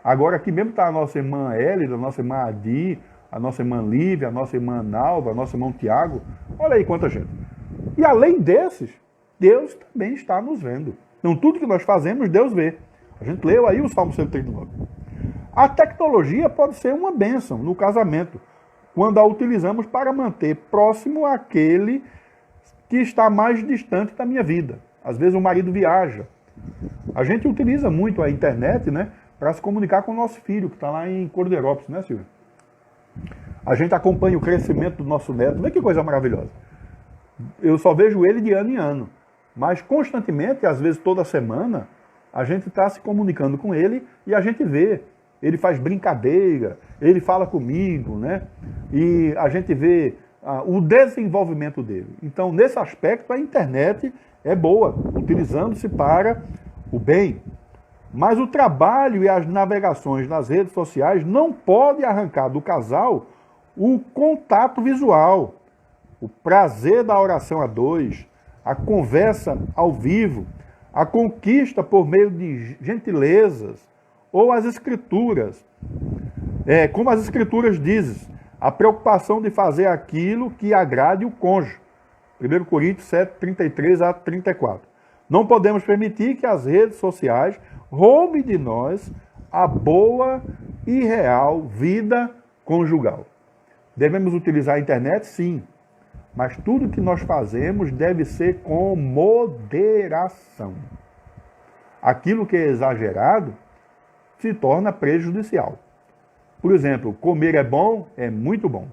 Agora aqui mesmo está a nossa irmã Hélida, a nossa irmã Adi, a nossa irmã Lívia, a nossa irmã Nalva, a nosso irmão Tiago. Olha aí quanta gente. E além desses, Deus também está nos vendo. Então, tudo que nós fazemos, Deus vê. A gente leu aí o Salmo 139. A tecnologia pode ser uma bênção no casamento, quando a utilizamos para manter próximo aquele que está mais distante da minha vida. Às vezes o marido viaja. A gente utiliza muito a internet, né, para se comunicar com o nosso filho, que está lá em Cordeirópolis, né, Silvio? A gente acompanha o crescimento do nosso neto. Vê que coisa maravilhosa. Eu só vejo ele de ano em ano. Mas constantemente, às vezes toda semana, a gente está se comunicando com ele e a gente vê. Ele faz brincadeira, ele fala comigo, né? E a gente vê o desenvolvimento dele. Então, nesse aspecto, a internet é boa, utilizando-se para o bem. Mas o trabalho e as navegações nas redes sociais não podem arrancar do casal o contato visual, o prazer da oração a dois, a conversa ao vivo, a conquista por meio de gentilezas, ou as escrituras. Como as escrituras dizem, a preocupação de fazer aquilo que agrade o cônjuge. 1 Coríntios 7, 33 a 34. Não podemos permitir que as redes sociais roubem de nós a boa e real vida conjugal. Devemos utilizar a internet? Sim. Mas tudo que nós fazemos deve ser com moderação. Aquilo que é exagerado se torna prejudicial. Por exemplo, comer é bom? É muito bom.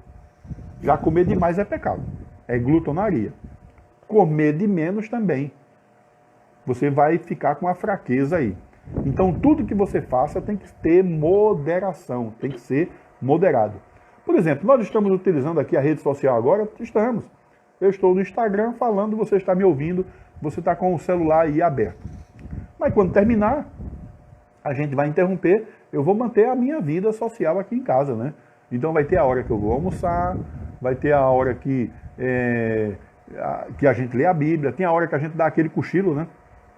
Já comer demais é pecado. É glutonaria. Comer de menos também. Você vai ficar com a fraqueza aí. Então, tudo que você faça tem que ter moderação, tem que ser moderado. Por exemplo, nós estamos utilizando aqui a rede social agora? Estamos. Eu estou no Instagram falando, você está me ouvindo, você está com o celular aí aberto. Mas quando terminar, a gente vai interromper, eu vou manter a minha vida social aqui em casa, né? Então vai ter a hora que eu vou almoçar, vai ter a hora que a gente lê a Bíblia, tem a hora que a gente dá aquele cochilo, né?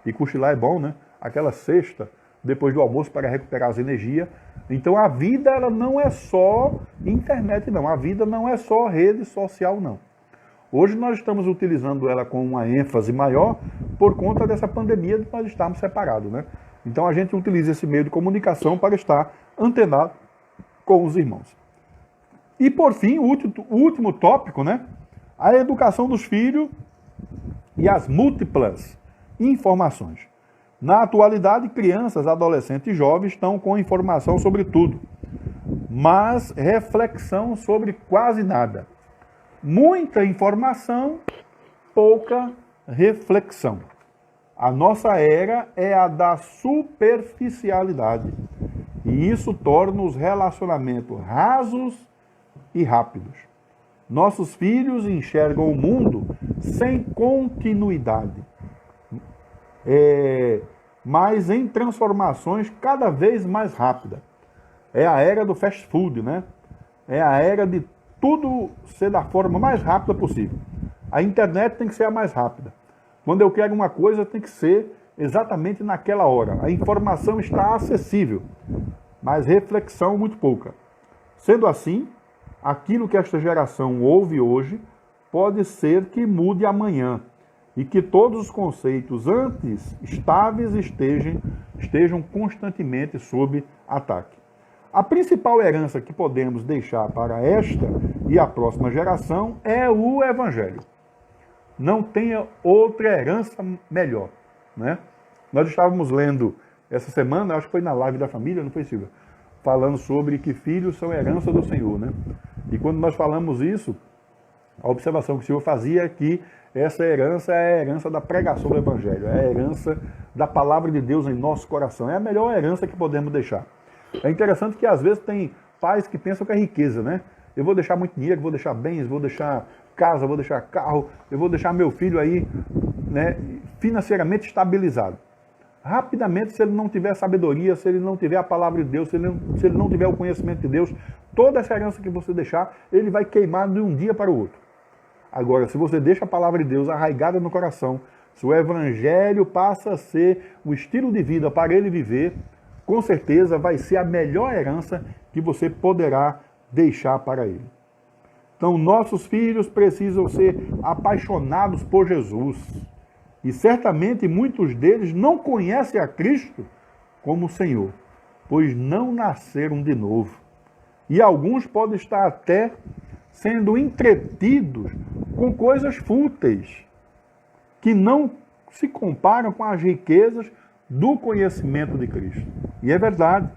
E cochilar é bom, né? Aquela sexta, depois do almoço, para recuperar as energias. Então a vida ela não é só internet, não. A vida não é só rede social, não. Hoje nós estamos utilizando ela com uma ênfase maior por conta dessa pandemia de nós estarmos separados, né? Então a gente utiliza esse meio de comunicação para estar antenado com os irmãos. E por fim, o último tópico, né? A educação dos filhos e as múltiplas informações. Na atualidade, crianças, adolescentes e jovens estão com informação sobre tudo, mas reflexão sobre quase nada. Muita informação, pouca reflexão. A nossa era é a da superficialidade, e isso torna os relacionamentos rasos e rápidos. Nossos filhos enxergam o mundo sem continuidade, mas em transformações cada vez mais rápidas. É a era do fast food, né? É a era de tudo ser da forma mais rápida possível. A internet tem que ser a mais rápida. Quando eu quero uma coisa, tem que ser exatamente naquela hora. A informação está acessível, mas reflexão muito pouca. Sendo assim, aquilo que esta geração ouve hoje pode ser que mude amanhã e que todos os conceitos antes estáveis estejam constantemente sob ataque. A principal herança que podemos deixar para esta e a próxima geração é o Evangelho. Não tenha outra herança melhor, né? Nós estávamos lendo essa semana, acho que foi na live da família, não foi, Silvia? Falando sobre que filhos são herança do Senhor, né? E quando nós falamos isso, a observação que o Senhor fazia é que essa herança é a herança da pregação do Evangelho, é a herança da palavra de Deus em nosso coração, é a melhor herança que podemos deixar. É interessante que às vezes tem pais que pensam que é riqueza, né? Eu vou deixar muito dinheiro, vou deixar bens, vou deixar casa, vou deixar carro, eu vou deixar meu filho aí, né, financeiramente estabilizado. Rapidamente, se ele não tiver sabedoria, se ele não tiver a palavra de Deus, se ele não tiver o conhecimento de Deus, toda essa herança que você deixar, ele vai queimar de um dia para o outro. Agora, se você deixa a palavra de Deus arraigada no coração, se o Evangelho passa a ser o estilo de vida para ele viver, com certeza vai ser a melhor herança que você poderá deixar para ele. Então, nossos filhos precisam ser apaixonados por Jesus. E certamente muitos deles não conhecem a Cristo como Senhor, pois não nasceram de novo. E alguns podem estar até sendo entretidos com coisas fúteis, que não se comparam com as riquezas do conhecimento de Cristo. E é verdade.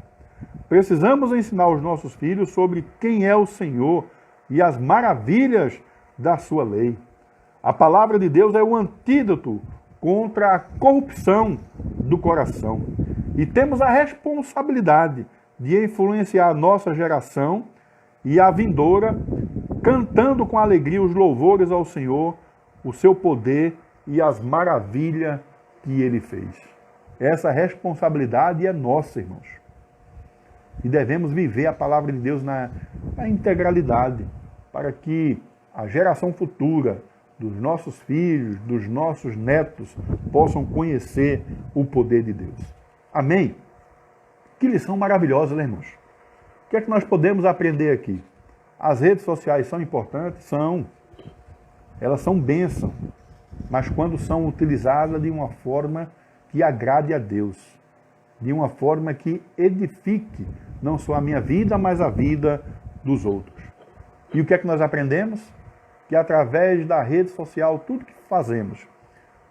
Precisamos ensinar os nossos filhos sobre quem é o Senhor e as maravilhas da sua lei. A palavra de Deus é o antídoto contra a corrupção do coração. E temos a responsabilidade de influenciar a nossa geração e a vindoura, cantando com alegria os louvores ao Senhor, o seu poder e as maravilhas que Ele fez. Essa responsabilidade é nossa, irmãos. E devemos viver a palavra de Deus na integralidade, para que a geração futura dos nossos filhos, dos nossos netos, possam conhecer o poder de Deus. Amém? Que lição maravilhosa, né, irmãos? O que é que nós podemos aprender aqui? As redes sociais são importantes? São. Elas são bênção, mas quando são utilizadas de uma forma que agrade a Deus, de uma forma que edifique não só a minha vida, mas a vida dos outros. E o que é que nós aprendemos? Que através da rede social, tudo que fazemos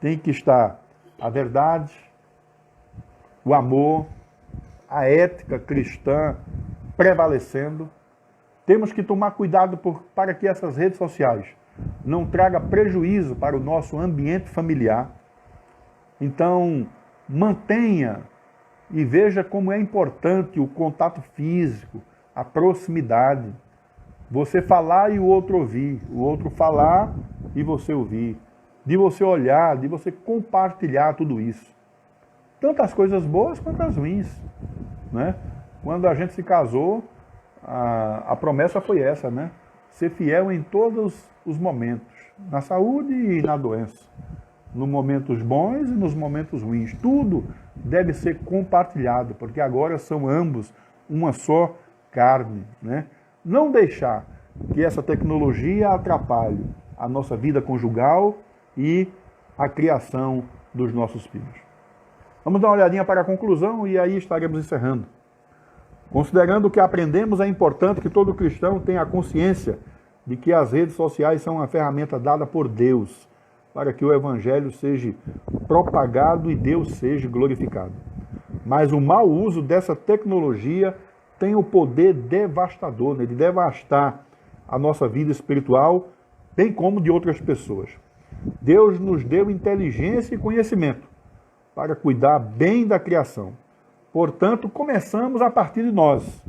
tem que estar a verdade, o amor, a ética cristã prevalecendo. Temos que tomar cuidado para que essas redes sociais não tragam prejuízo para o nosso ambiente familiar. Então, mantenha e veja como é importante o contato físico, a proximidade. Você falar e o outro ouvir, o outro falar e você ouvir. De você olhar, de você compartilhar tudo isso. Tanto as coisas boas quanto as ruins, né? Quando a gente se casou, a promessa foi essa, né? Ser fiel em todos os momentos, na saúde e na doença. Nos momentos bons e nos momentos ruins. Tudo deve ser compartilhado, porque agora são ambos uma só carne, né? Não deixar que essa tecnologia atrapalhe a nossa vida conjugal e a criação dos nossos filhos. Vamos dar uma olhadinha para a conclusão e aí estaremos encerrando. Considerando o que aprendemos, é importante que todo cristão tenha a consciência de que as redes sociais são uma ferramenta dada por Deus para que o Evangelho seja propagado e Deus seja glorificado. Mas o mau uso dessa tecnologia tem o poder devastador, né, de devastar a nossa vida espiritual, bem como de outras pessoas. Deus nos deu inteligência e conhecimento para cuidar bem da criação. Portanto, começamos a partir de nós,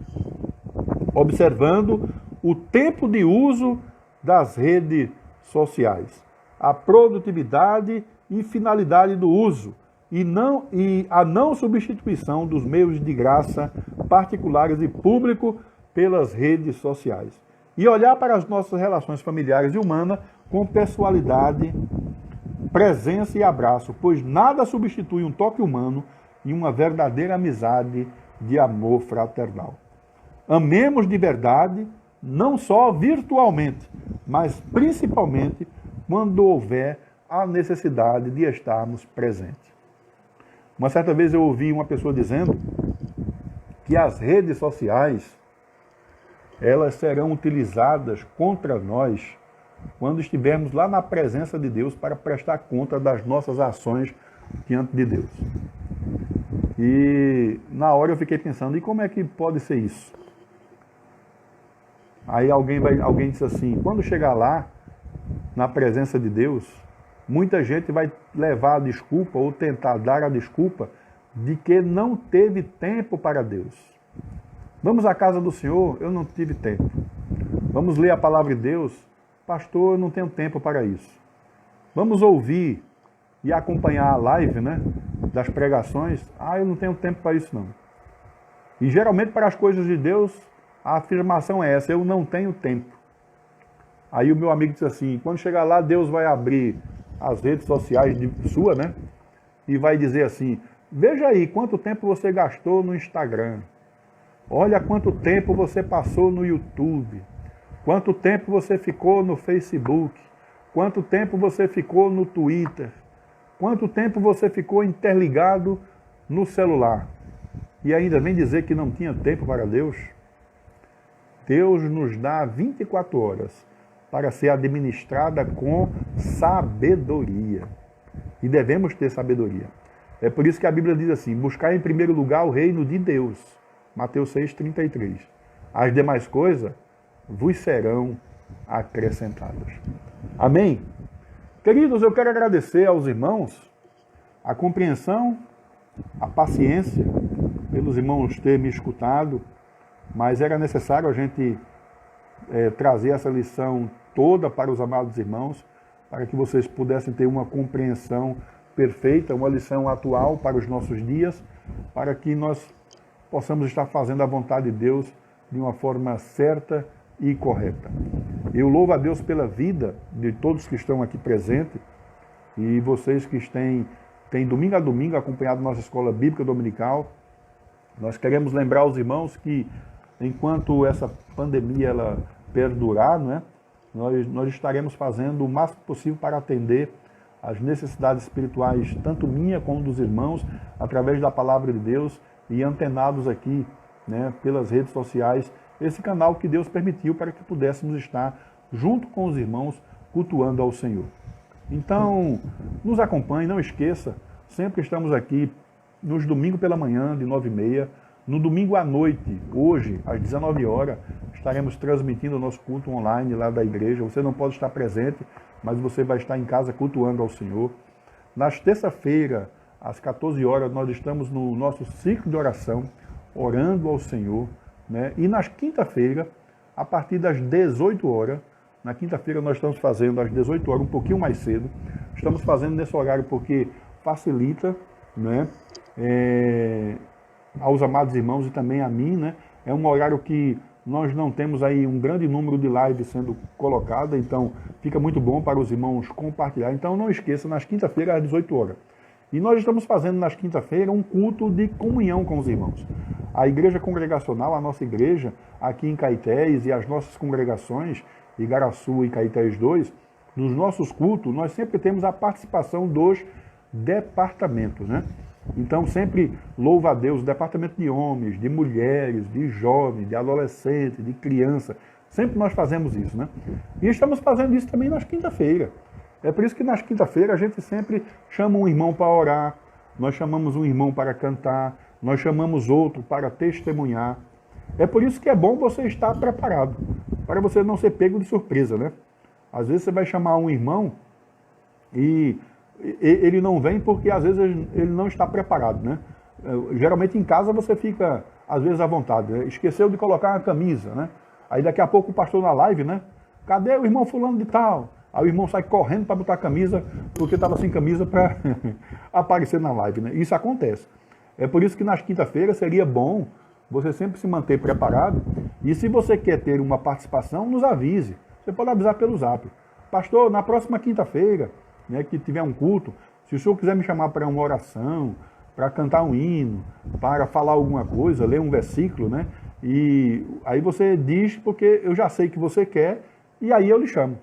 observando o tempo de uso das redes sociais, a produtividade e finalidade do uso, e a não substituição dos meios de graça particulares e público pelas redes sociais. E olhar para as nossas relações familiares e humanas com pessoalidade presença e abraço, pois nada substitui um toque humano e uma verdadeira amizade de amor fraternal. Amemos de verdade, não só virtualmente, mas principalmente quando houver a necessidade de estarmos presentes. Uma certa vez eu ouvi uma pessoa dizendo que as redes sociais, elas serão utilizadas contra nós quando estivermos lá na presença de Deus para prestar conta das nossas ações diante de Deus. E na hora eu fiquei pensando, e como é que pode ser isso? Aí alguém disse assim, quando chegar lá, na presença de Deus, muita gente vai levar a desculpa ou tentar dar a desculpa de que não teve tempo para Deus. Vamos à casa do Senhor, eu não tive tempo. Vamos ler a palavra de Deus, pastor, eu não tenho tempo para isso. Vamos ouvir e acompanhar a live, né, das pregações, eu não tenho tempo para isso não. E geralmente para as coisas de Deus, a afirmação é essa, eu não tenho tempo. Aí o meu amigo disse assim, quando chegar lá, Deus vai abrir as redes sociais sua, né? E vai dizer assim, veja aí quanto tempo você gastou no Instagram. Olha quanto tempo você passou no YouTube. Quanto tempo você ficou no Facebook. Quanto tempo você ficou no Twitter. Quanto tempo você ficou interligado no celular. E ainda vem dizer que não tinha tempo para Deus. Deus nos dá 24 horas para ser administrada com sabedoria. E devemos ter sabedoria. É por isso que a Bíblia diz assim, buscar em primeiro lugar o reino de Deus. Mateus 6,33. As demais coisas vos serão acrescentadas. Amém? Queridos, eu quero agradecer aos irmãos a compreensão, a paciência, pelos irmãos terem me escutado, mas era necessário a gente trazer essa lição toda para os amados irmãos, para que vocês pudessem ter uma compreensão perfeita, uma lição atual para os nossos dias, para que nós possamos estar fazendo a vontade de Deus de uma forma certa e correta. Eu louvo a Deus pela vida de todos que estão aqui presentes e vocês que têm domingo a domingo acompanhado nossa escola bíblica dominical. Nós queremos lembrar os irmãos que enquanto essa pandemia ela perdurar, não é? Nós estaremos fazendo o máximo possível para atender as necessidades espirituais, tanto minha como dos irmãos, através da palavra de Deus e antenados aqui, né, pelas redes sociais, esse canal que Deus permitiu para que pudéssemos estar junto com os irmãos cultuando ao Senhor. Então, nos acompanhe, não esqueça, sempre estamos aqui nos domingos pela manhã, de 9h30, no domingo à noite, hoje, às 19 horas, estaremos transmitindo o nosso culto online lá da igreja. Você não pode estar presente, mas você vai estar em casa cultuando ao Senhor. Nas terça-feira, às 14 horas, nós estamos no nosso ciclo de oração, orando ao Senhor, né? E nas quinta-feira, a partir das 18 horas, na quinta-feira nós estamos fazendo às 18 horas, um pouquinho mais cedo, estamos fazendo nesse horário porque facilita, né? Aos amados irmãos e também a mim, né? É um horário que nós não temos aí um grande número de lives sendo colocada, então fica muito bom para os irmãos compartilhar. Então não esqueça, nas quinta-feiras às 18 horas. E nós estamos fazendo nas quinta-feiras um culto de comunhão com os irmãos. A igreja congregacional, a nossa igreja aqui em Caetés e as nossas congregações, Igaraçu e Caetés 2, nos nossos cultos, nós sempre temos a participação dos departamentos, né? Então sempre louva a Deus, o departamento de homens, de mulheres, de jovens, de adolescentes, de criança. Sempre nós fazemos isso, né? E estamos fazendo isso também nas quinta-feiras. É por isso que nas quinta-feiras a gente sempre chama um irmão para orar, nós chamamos um irmão para cantar, nós chamamos outro para testemunhar. É por isso que é bom você estar preparado, para você não ser pego de surpresa, né? Às vezes você vai chamar um irmão e ele não vem porque às vezes ele não está preparado, né? Geralmente em casa você fica, às vezes, à vontade, né? Esqueceu de colocar uma camisa, né? Aí daqui a pouco o pastor na live, né? Cadê o irmão fulano de tal? Aí o irmão sai correndo para botar a camisa, porque estava sem camisa para aparecer na live, né? Isso acontece. É por isso que nas quinta-feiras seria bom você sempre se manter preparado. E se você quer ter uma participação, nos avise. Você pode avisar pelo zap. Pastor, na próxima quinta-feira, né, que tiver um culto, se o senhor quiser me chamar para uma oração, para cantar um hino, para falar alguma coisa, ler um versículo, né? E aí você diz, porque eu já sei que você quer, e aí eu lhe chamo,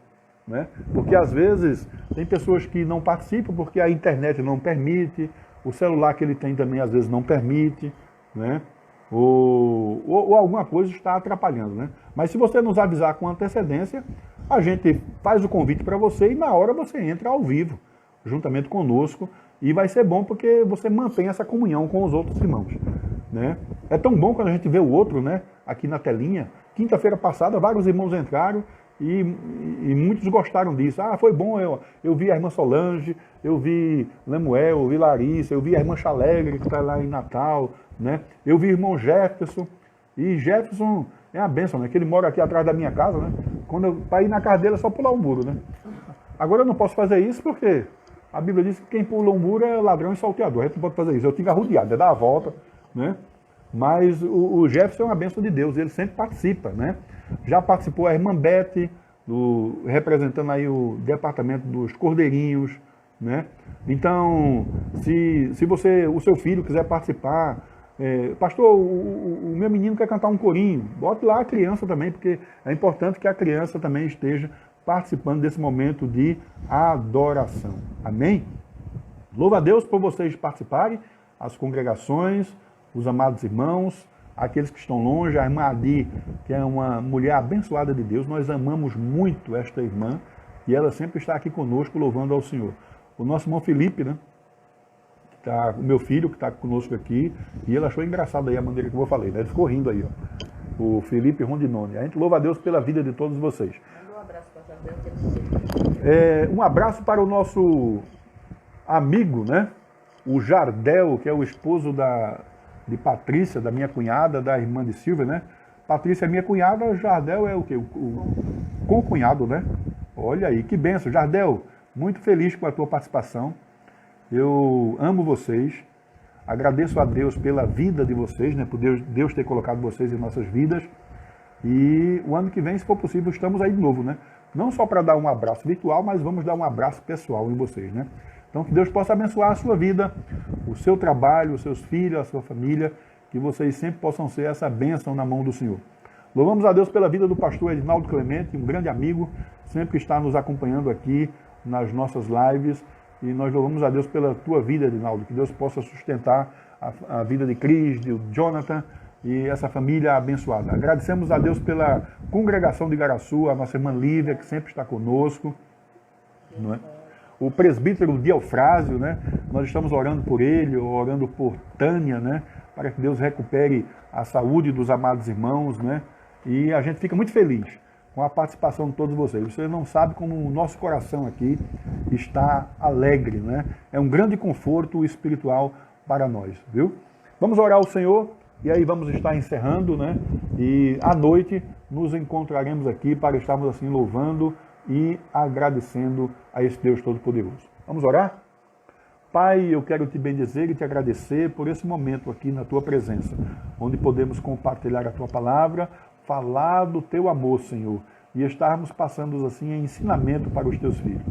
né? Porque às vezes tem pessoas que não participam porque a internet não permite, o celular que ele tem também às vezes não permite, né? Ou alguma coisa está atrapalhando, né? Mas se você nos avisar com antecedência, a gente faz o convite para você e na hora você entra ao vivo, juntamente conosco, e vai ser bom porque você mantém essa comunhão com os outros irmãos, né? É tão bom quando a gente vê o outro, né, aqui na telinha. Quinta-feira passada, vários irmãos entraram e muitos gostaram disso. Ah, foi bom, eu vi a irmã Solange, eu vi Lemuel, eu vi Larissa, eu vi a irmã Chalegre, que está lá em Natal, né? Eu vi o irmão Jefferson, e Jefferson é a bênção, né? Que ele mora aqui atrás da minha casa, né? Para ir na casa dele é só pular o muro, né? Agora eu não posso fazer isso porque a Bíblia diz que quem pula um muro é ladrão e salteador. A gente não pode fazer isso. Eu tive arrodeado, é dar a volta, né? Mas o Jefferson é uma bênção de Deus, ele sempre participa, né? Já participou a irmã Beth, representando aí o departamento dos Cordeirinhos, né? Então, se você, o seu filho quiser participar, pastor, o meu menino quer cantar um corinho, bote lá a criança também, porque é importante que a criança também esteja participando desse momento de adoração. Amém? Louva a Deus por vocês participarem, as congregações, os amados irmãos, aqueles que estão longe, a irmã Adi, que é uma mulher abençoada de Deus, nós amamos muito esta irmã e ela sempre está aqui conosco louvando ao Senhor. O nosso irmão Felipe, né? O meu filho que está conosco aqui, e ele achou engraçado aí a maneira que eu falei, né? Ele ficou rindo aí, ó. O Felipe Rondinone. A gente louva a Deus pela vida de todos vocês. Manda um abraço para o Jardel. Um abraço para o nosso amigo, né? O Jardel, que é o esposo de Patrícia, da minha cunhada, da irmã de Silvia, né? Patrícia é minha cunhada, o Jardel é o quê? O concunhado, né? Olha aí, que benção. Jardel, muito feliz com a tua participação. Eu amo vocês. Agradeço a Deus pela vida de vocês, né? Por Deus ter colocado vocês em nossas vidas. E o ano que vem, se for possível, estamos aí de novo, né? Não só para dar um abraço virtual, mas vamos dar um abraço pessoal em vocês, né? Então, que Deus possa abençoar a sua vida, o seu trabalho, os seus filhos, a sua família, que vocês sempre possam ser essa bênção na mão do Senhor. Louvamos a Deus pela vida do pastor Edinaldo Clemente, um grande amigo, sempre está nos acompanhando aqui nas nossas lives. E nós louvamos a Deus pela tua vida, Edinaldo, que Deus possa sustentar a vida de Cris, de Jonathan e essa família abençoada. Agradecemos a Deus pela congregação de Igaraçu, a nossa irmã Lívia, que sempre está conosco, não é? O presbítero Dielfrásio, né? Nós estamos orando por ele, orando por Tânia, né? Para que Deus recupere a saúde dos amados irmãos, né? E a gente fica muito feliz com a participação de todos vocês. Você não sabe como o nosso coração aqui está alegre, né? É um grande conforto espiritual para nós, viu? Vamos orar ao Senhor e aí vamos estar encerrando, né? E à noite nos encontraremos aqui para estarmos assim louvando e agradecendo a esse Deus Todo-Poderoso. Vamos orar? Pai, eu quero te bendizer e te agradecer por esse momento aqui na tua presença, onde podemos compartilhar a tua palavra, falar do teu amor, Senhor, e estarmos passando assim em ensinamento para os teus filhos.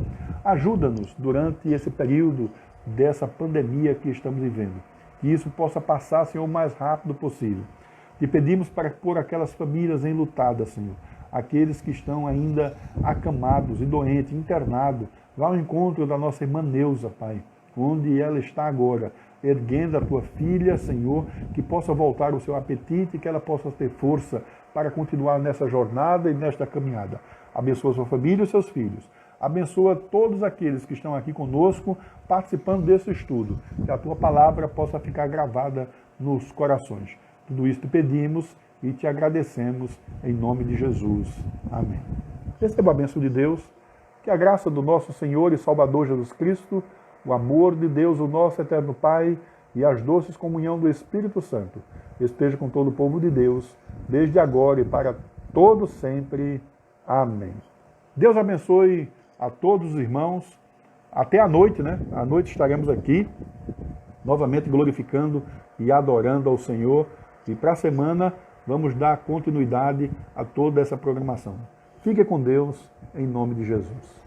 Ajuda-nos durante esse período dessa pandemia que estamos vivendo, que isso possa passar, Senhor, o mais rápido possível. Te pedimos para por aquelas famílias enlutadas, Senhor, aqueles que estão ainda acamados e doentes, internados, lá ao encontro da nossa irmã Neuza, Pai, onde ela está agora, erguendo a tua filha, Senhor, que possa voltar o seu apetite, que ela possa ter força para continuar nessa jornada e nesta caminhada. Abençoa sua família e os seus filhos. Abençoa todos aqueles que estão aqui conosco, participando desse estudo, que a tua palavra possa ficar gravada nos corações. Tudo isso te pedimos e te agradecemos em nome de Jesus. Amém. Receba a bênção de Deus, que a graça do nosso Senhor e Salvador Jesus Cristo, o amor de Deus, o nosso eterno Pai, e as doces comunhão do Espírito Santo esteja com todo o povo de Deus, desde agora e para todo sempre. Amém. Deus abençoe a todos os irmãos. Até a noite, né? À noite estaremos aqui, novamente glorificando e adorando ao Senhor. E para a semana, vamos dar continuidade a toda essa programação. Fique com Deus, em nome de Jesus.